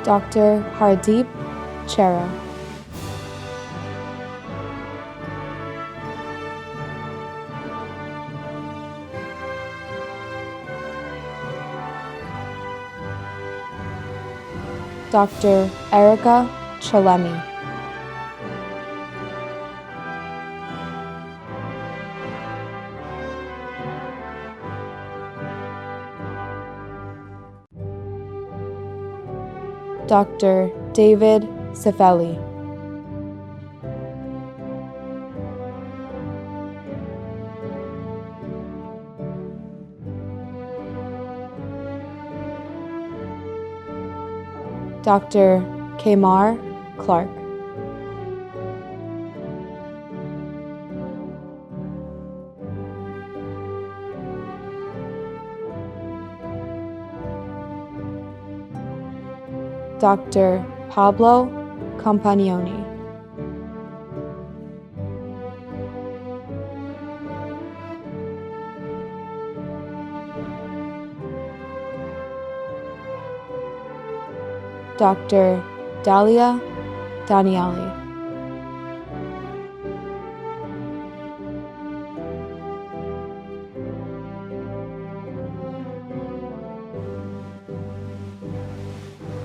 Dr. Hardeep Chera. Dr. Erica Chalemi. Dr. David Cefeli. Dr. Kamar Clark. Dr. Pablo Campagnoni. Dr. Dalia Danieli.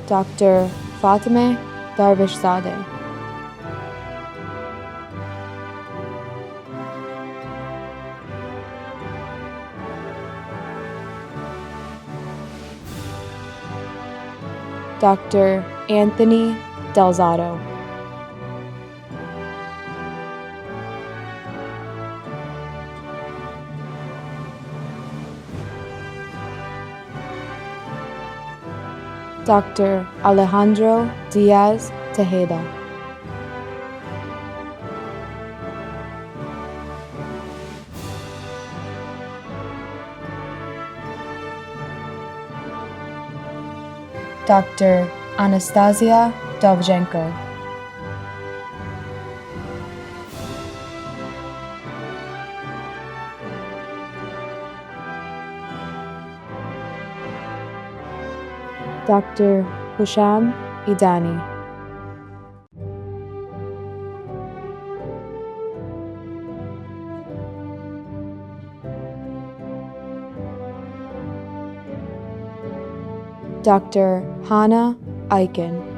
Dr. Fatime Darvishzadeh. Dr. Anthony Delzato. Dr. Alejandro Diaz Tejeda. Dr. Anastasia Dovzhenko. Dr. Husham Idani. Dr. Hannah Eichen.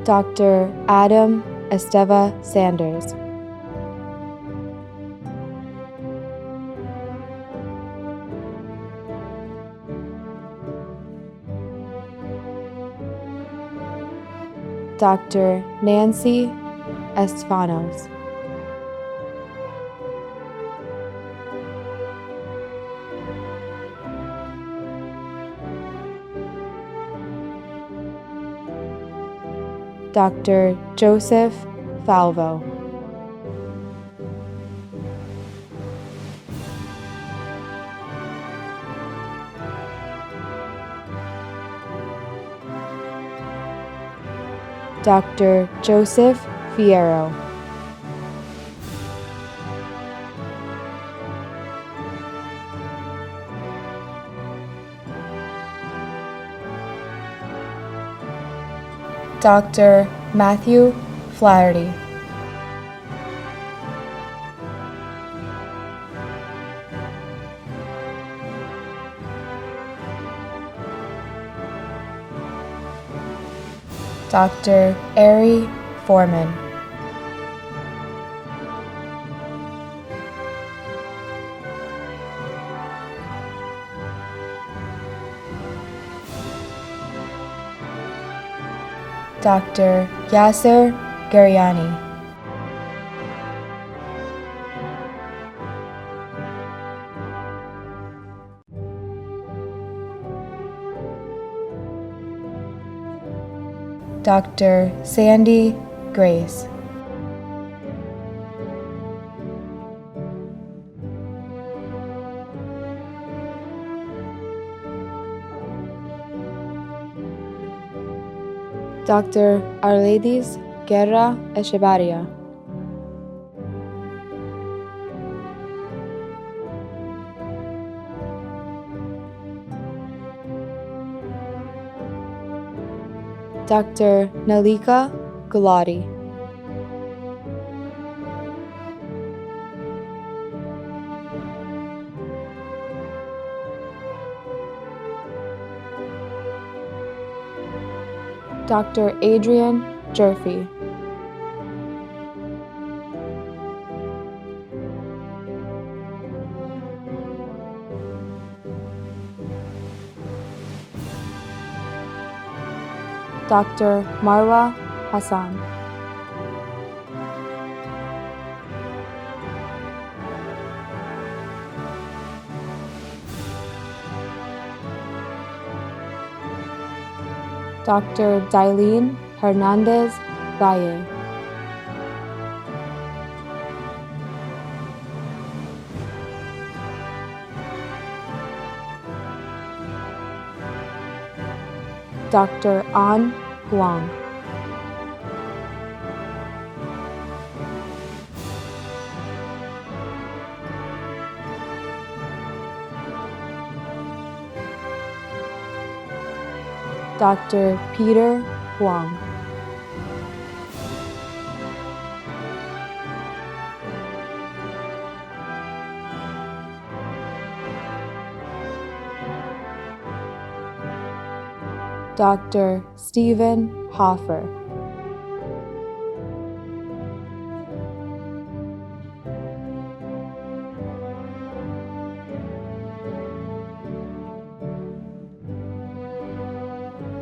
Dr. Adam Esteva Sanders. Dr. Nancy Estefanos. Dr. Joseph Falvo. Dr. Joseph Fierro. Dr. Matthew Flaherty. Dr. Ari Foreman. Dr. Yasser Garyani. Dr. Sandy Grace. Dr. Arledis Guerra Echevarria. Dr. Nalika Gulati. Dr. Adrian Jerfy. Dr. Marwa Hassan. Dr. Dailene Hernandez Valle. Dr. An Huang. Dr. Peter Huang. Dr. Stephen Hoffer.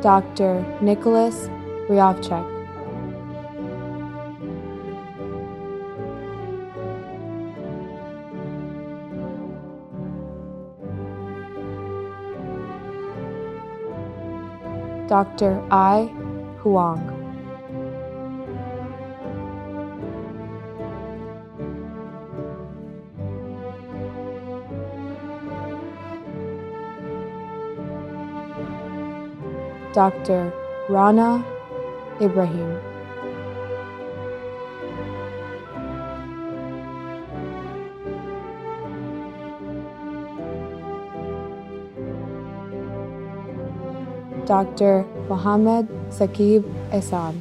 Dr. Nicholas Ryovchek. Dr. Ai Huang. Dr. Rana Ibrahim. Dr. Mohammed Saqib Ehsan.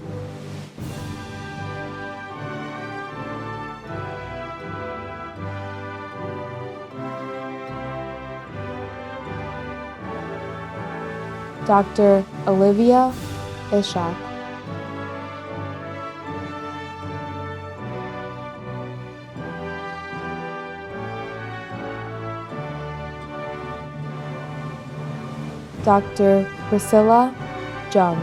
Dr. Olivia Ishak. Dr. Priscilla Jung.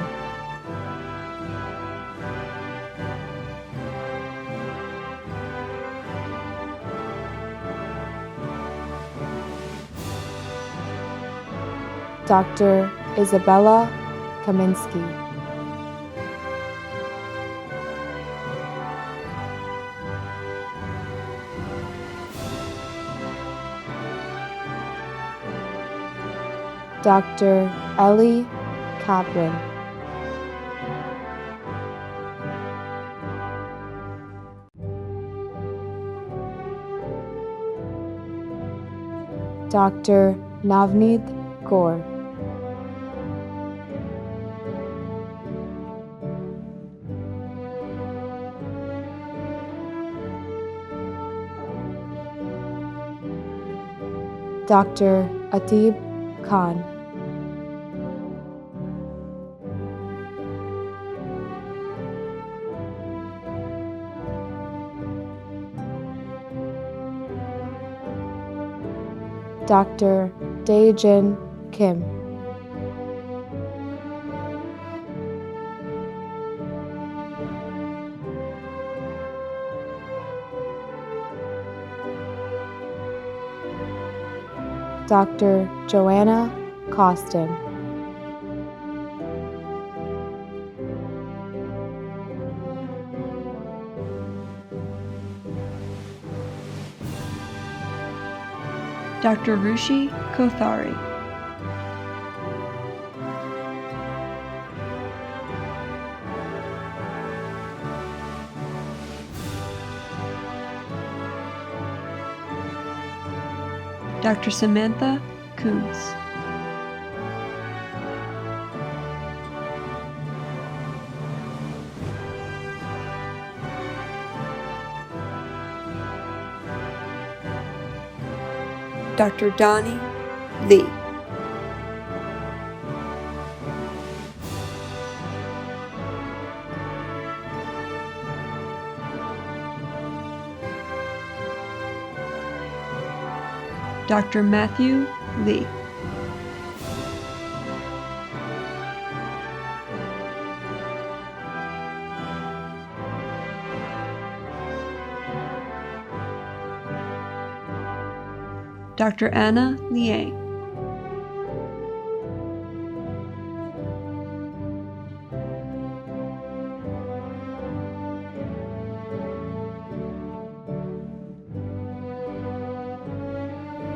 Dr. Isabella Kaminsky. Dr. Ellie Kaplan. Dr. Navneet Kaur. Dr. Atib Khan. Dr. Dae-Jin Kim. Dr. Joanna Costin. Dr. Rushi Kothari. Dr. Samantha Kuntz. Dr. Donnie Lee. Dr. Matthew Lee. Dr. Anna Liang.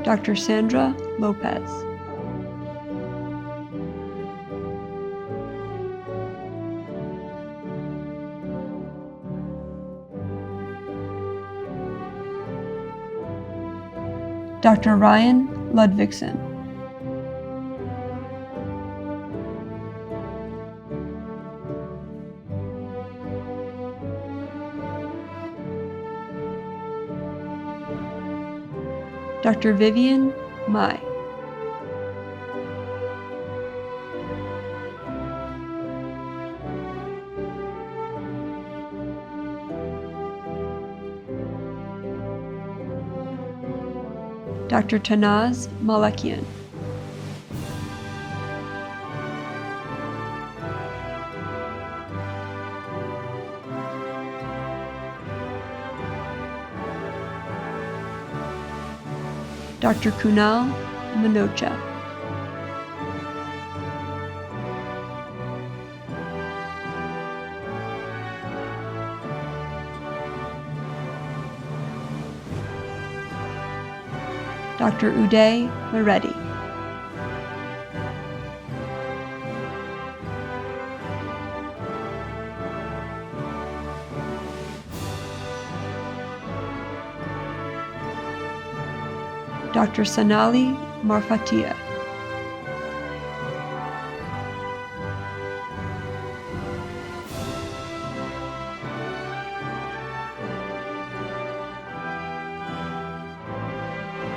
Dr. Sandra Lopez. Dr. Ryan Ludvigsen. Dr. Vivian Mai. Dr. Tanaz Malakian. Dr. Kunal Manocha. Dr. Uday Moretti. Dr. Sanali Marfatia.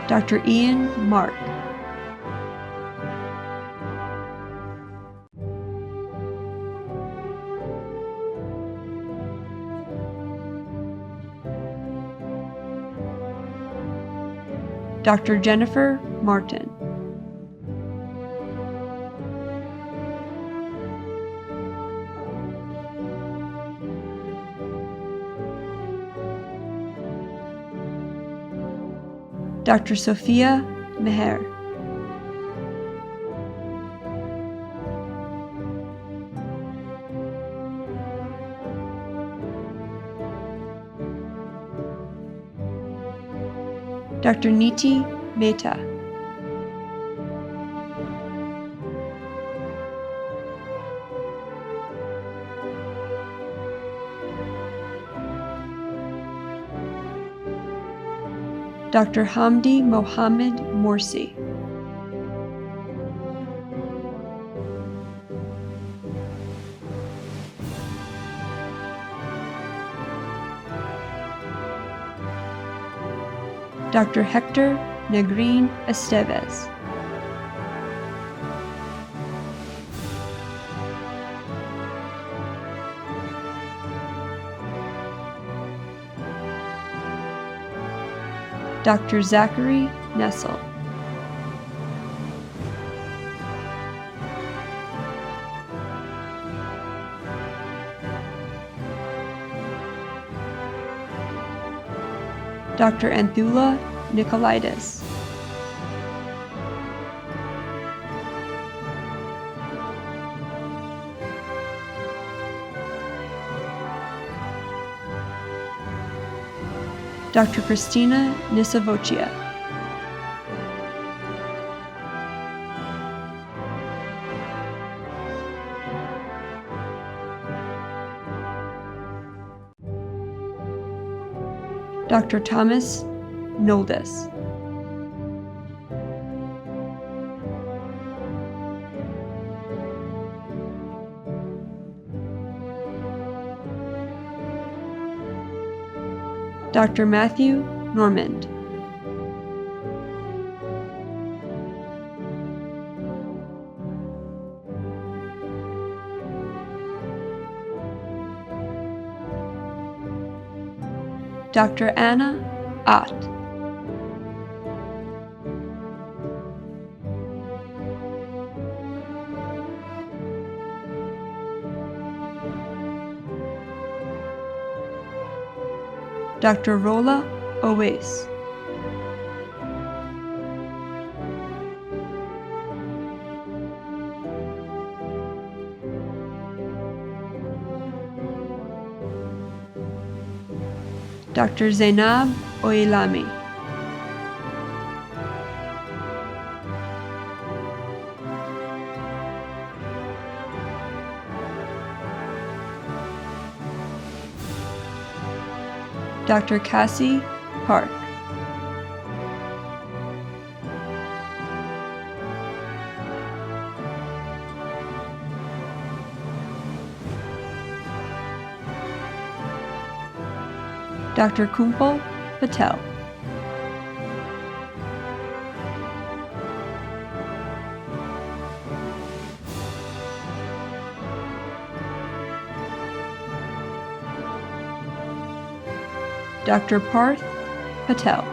Dr. Ian Mark. Dr. Jennifer Martin. Dr. Sophia Meher. Dr. Niti Mehta. Dr. Hamdi Mohammed Morsi. Dr. Hector Negrin Esteves. Dr. Zachary Nessel. Dr. Anthula Nicolaitis. Dr. Christina Nisavocia. Dr. Thomas Noldis. Dr. Matthew Normand. Dr. Anna Ott. Dr. Rola Owais. Dr. Zainab Oilami. Dr. Cassie Park. Dr. Kumpal Patel. Dr. Parth Patel.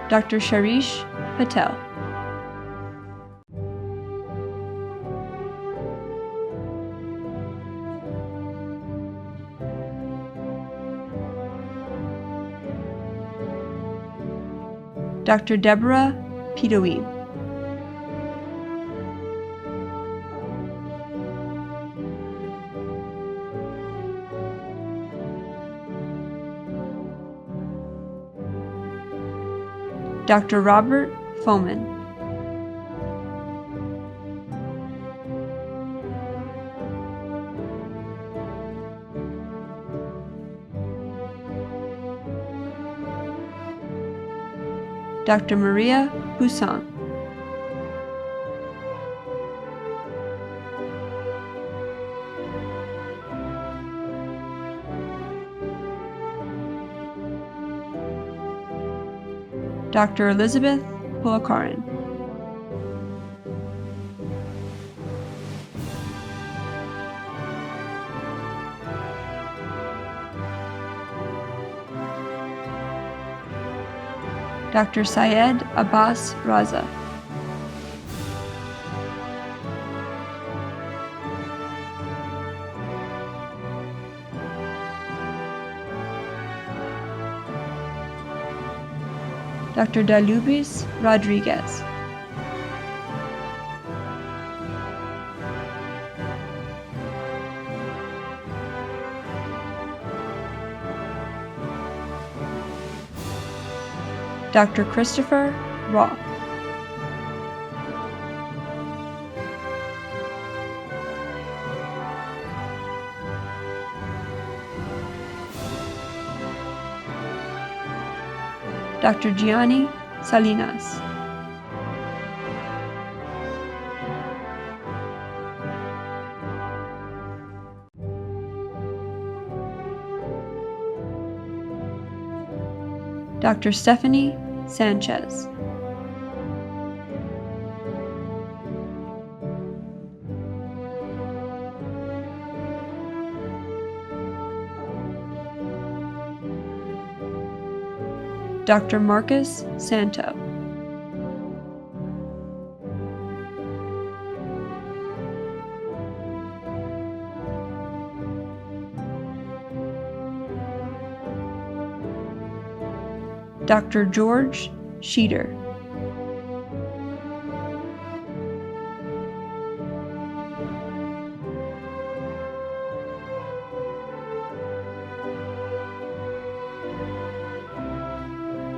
Dr. Sharish Patel. Dr. Deborah Pidoim. Dr. Robert Foman. Dr. Maria Poussin. Dr. Elizabeth Pulakaran. Dr. Syed Abbas Raza. Dr. Dalubis Rodriguez. Dr. Christopher Roth. Dr. Gianni Salinas. Dr. Stephanie Sanchez. Dr. Marcus Santo. Dr. George Sheeter.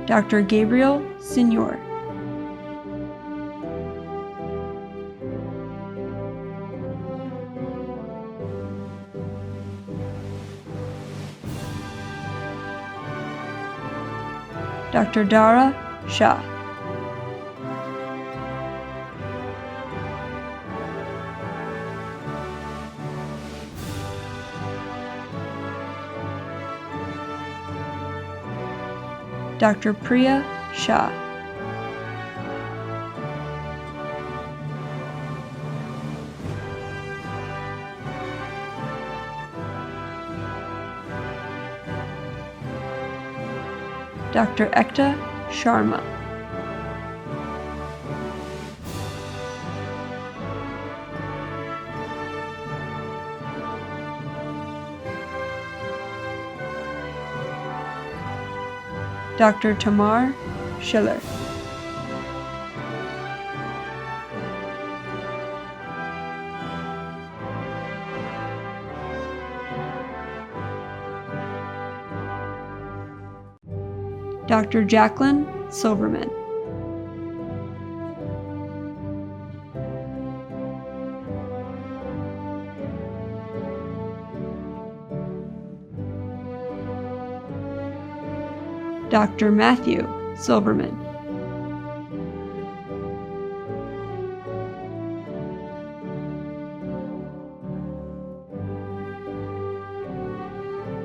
Dr. Gabriel Signor. Dr. Dara Shah. Dr. Priya Shah. Dr. Ekta Sharma. Dr. Tamar Schiller. Dr. Jacqueline Silverman. Dr. Matthew Silverman.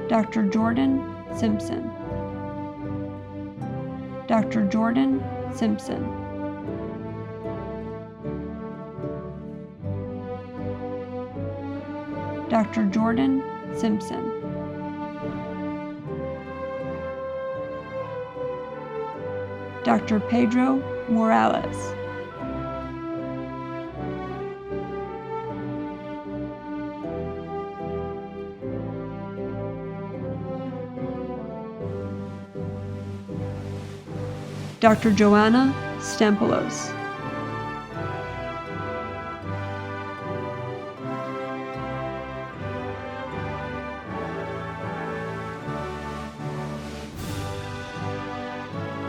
Dr. Jordan Simpson. Dr. Jordan Simpson. Dr. Jordan Simpson. Dr. Pedro Morales. Dr. Joanna Stampolos.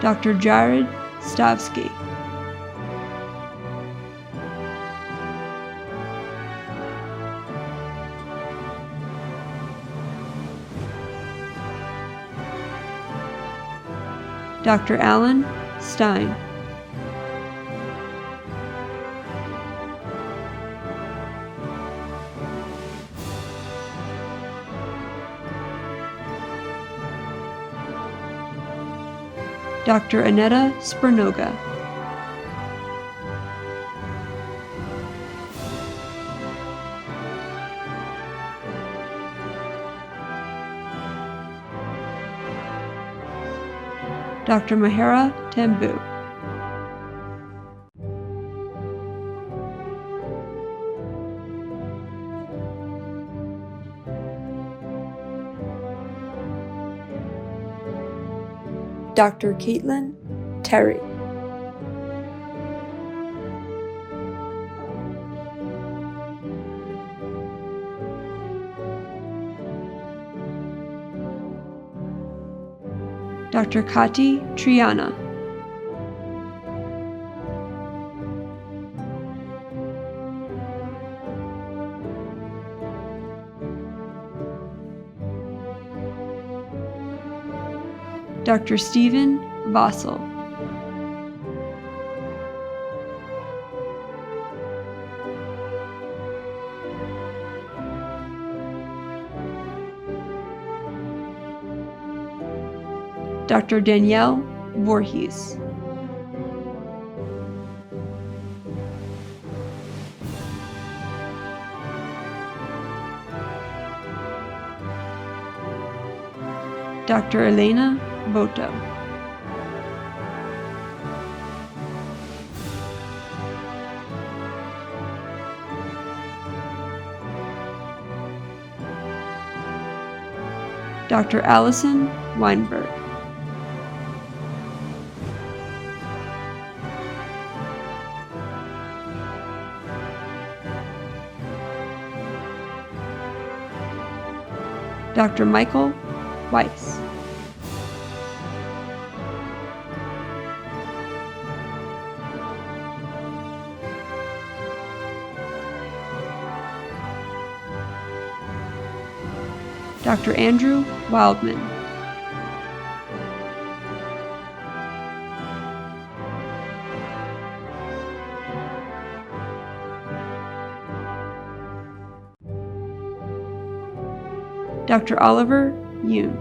Dr. Jared Stavsky. Dr. Alan Stein. Dr. Aneta Spernoga. Dr. Mahara Tambu. Dr. Caitlin Terry. Dr. Kati Triana. Dr. Stephen Vossel. Dr. Danielle Voorhees. Dr. Elena Boto. Dr. Allison Weinberg. Dr. Michael Weiss. Dr. Andrew Wildman. Dr. Oliver Yoon.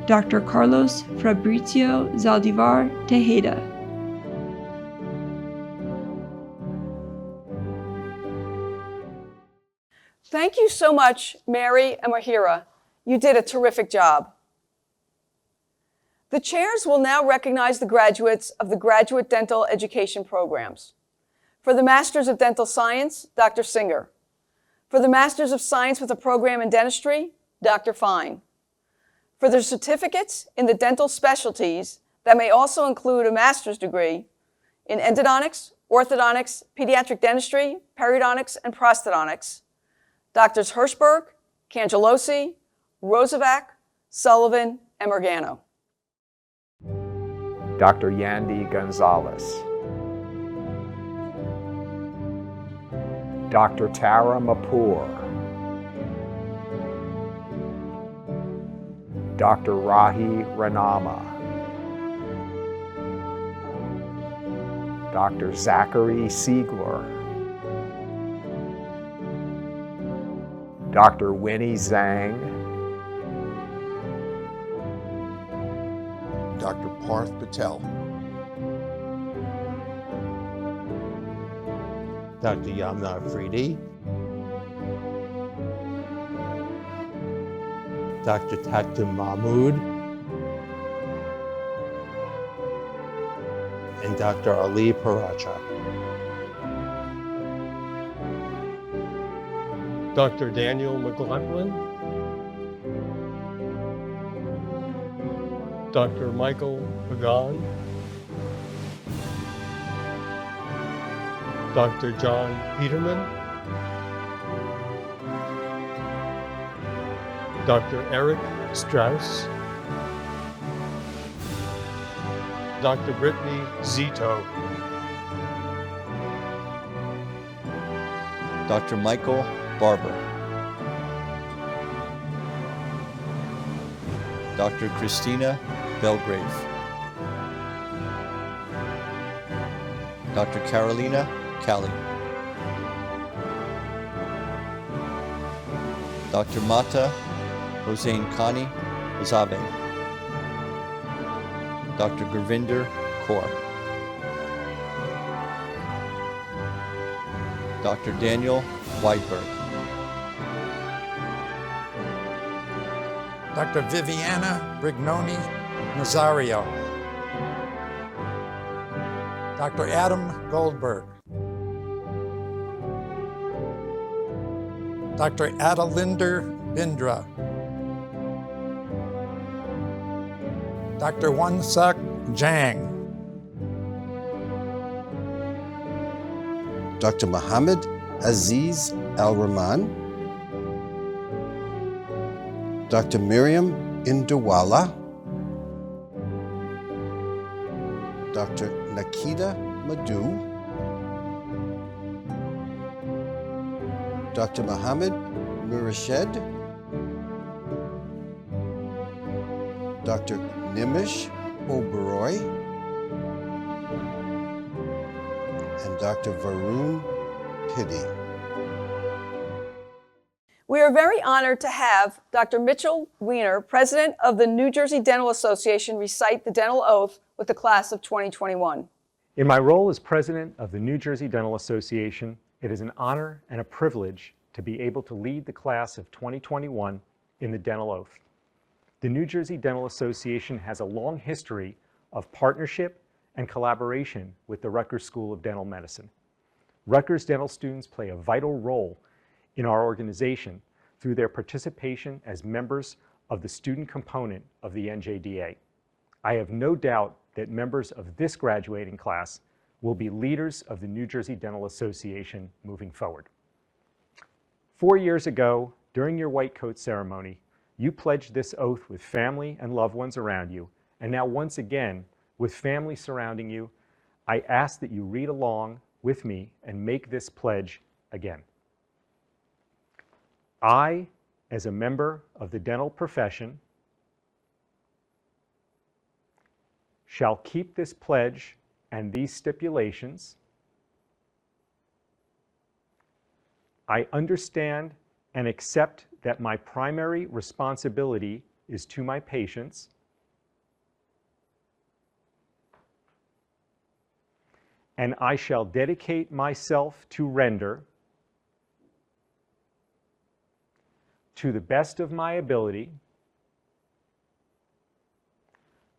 Dr. Carlos Fabrizio Zaldivar Tejeda. Thank you so much, Mary and Mahira. You did a terrific job. The chairs will now recognize the graduates of the graduate dental education programs. For the Masters of Dental Science, Dr. Singer. For the Masters of Science with a program in dentistry, Dr. Fine. For the certificates in the dental specialties that may also include a master's degree in endodontics, orthodontics, pediatric dentistry, periodontics, and prosthodontics, Drs. Hirschberg, Cangelosi, Rosovac, Sullivan, and Morgano. Dr. Yandy Gonzalez. Dr. Tara Mapoor. Dr. Rahi Ranama. Dr. Zachary Siegler. Dr. Winnie Zhang. Dr. Parth Patel. Dr. Yamna Afridi. Dr. Tatum Mahmood. And Dr. Ali Paracha. Dr. Daniel McLaughlin. Dr. Michael Pagan. Dr. John Peterman. Dr. Eric Strauss. Dr. Brittany Zito. Dr. Michael Barber. Dr. Christina Belgrave. Dr. Carolina Cali. Dr. Mata Hossein Khani Azabe. Dr. Gurvinder Kaur. Dr. Daniel Whiteberg. Dr. Viviana Brignoni Nazario. Dr. Adam Goldberg. Dr. Adalinder Bindra. Dr. Wonsak Jang. Dr. Mohammed Aziz Al-Rahman. Dr. Miriam Indawala. Dr. Nikita Madhu, Dr. Mohammed Murashed, Dr. Nimish Oberoi, and Dr. Varun Piddy. We are very honored to have Dr. Mitchell Weiner, President of the New Jersey Dental Association, recite the dental oath with the class of 2021. In my role as President of the New Jersey Dental Association, it is an honor and a privilege to be able to lead the class of 2021 in the dental oath. The New Jersey Dental Association has a long history of partnership and collaboration with the Rutgers School of Dental Medicine. Rutgers dental students play a vital role in our organization through their participation as members of the student component of the NJDA. I have no doubt that members of this graduating class will be leaders of the New Jersey Dental Association moving forward. 4 years ago, during your white coat ceremony, you pledged this oath with family and loved ones around you, and now once again, with family surrounding you, I ask that you read along with me and make this pledge again. I, as a member of the dental profession, shall keep this pledge and these stipulations. I understand and accept that my primary responsibility is to my patients, and I shall dedicate myself to render, to the best of my ability,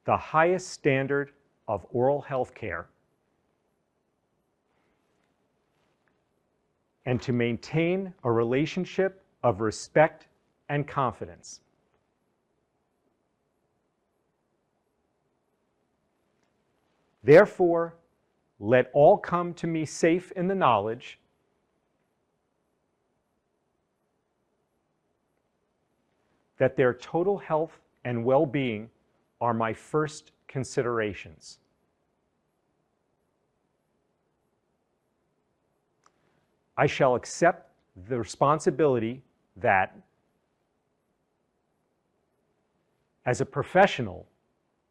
the highest standard of oral health care, and to maintain a relationship of respect and confidence. Therefore, let all come to me safe in the knowledge that their total health and well-being are my first considerations. I shall accept the responsibility that, as a professional,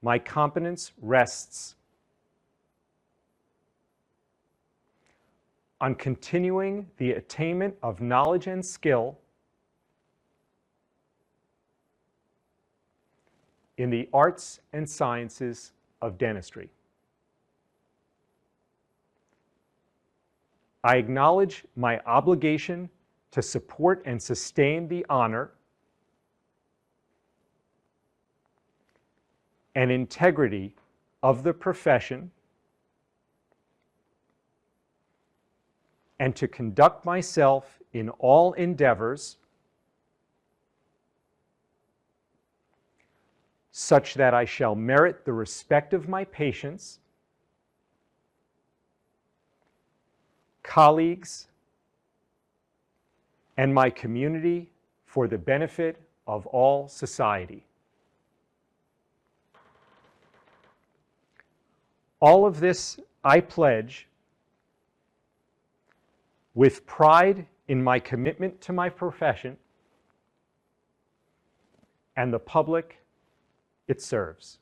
my competence rests on continuing the attainment of knowledge and skill in the arts and sciences of dentistry. I acknowledge my obligation to support and sustain the honor and integrity of the profession, and to conduct myself in all endeavors such that I shall merit the respect of my patients, colleagues, and my community for the benefit of all society. All of this I pledge with pride in my commitment to my profession and the public it serves.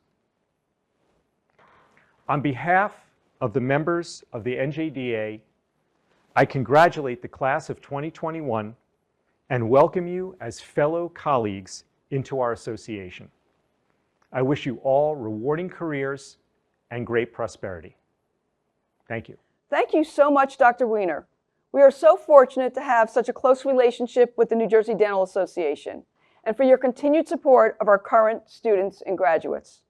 On behalf of the members of the NJDA, I congratulate the class of 2021 and welcome you as fellow colleagues into our association. I wish you all rewarding careers and great prosperity. Thank you. Thank you so much, Dr. Weiner. We are so fortunate to have such a close relationship with the New Jersey Dental Association and for your continued support of our current students and graduates.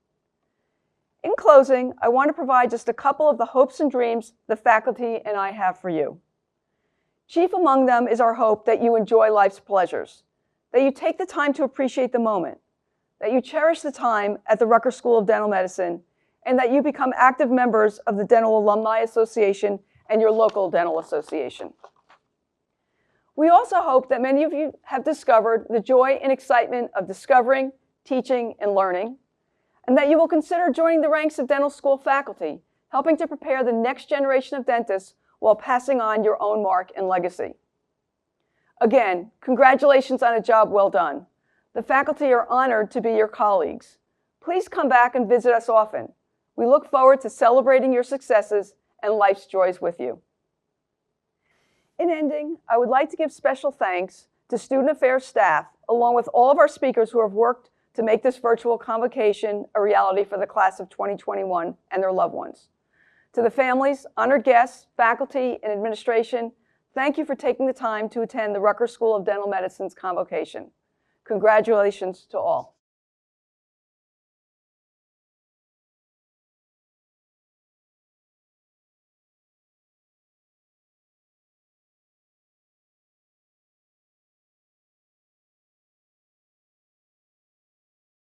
In closing, I want to provide just a couple of the hopes and dreams the faculty and I have for you. Chief among them is our hope that you enjoy life's pleasures, that you take the time to appreciate the moment, that you cherish the time at the Rutgers School of Dental Medicine, and that you become active members of the Dental Alumni Association and your local dental association. We also hope that many of you have discovered the joy and excitement of discovering, teaching, and learning, and that you will consider joining the ranks of dental school faculty helping to prepare the next generation of dentists while passing on your own mark and legacy. Again, congratulations on a job well done. The faculty are honored to be your colleagues. Please come back and visit us often. We look forward to celebrating your successes and life's joys with you. In ending, I would like to give special thanks to Student Affairs staff, along with all of our speakers who have worked to make this virtual convocation a reality for the class of 2021 and their loved ones. To the families, honored guests, faculty, and administration, thank you for taking the time to attend the Rutgers School of Dental Medicine's convocation. Congratulations to all.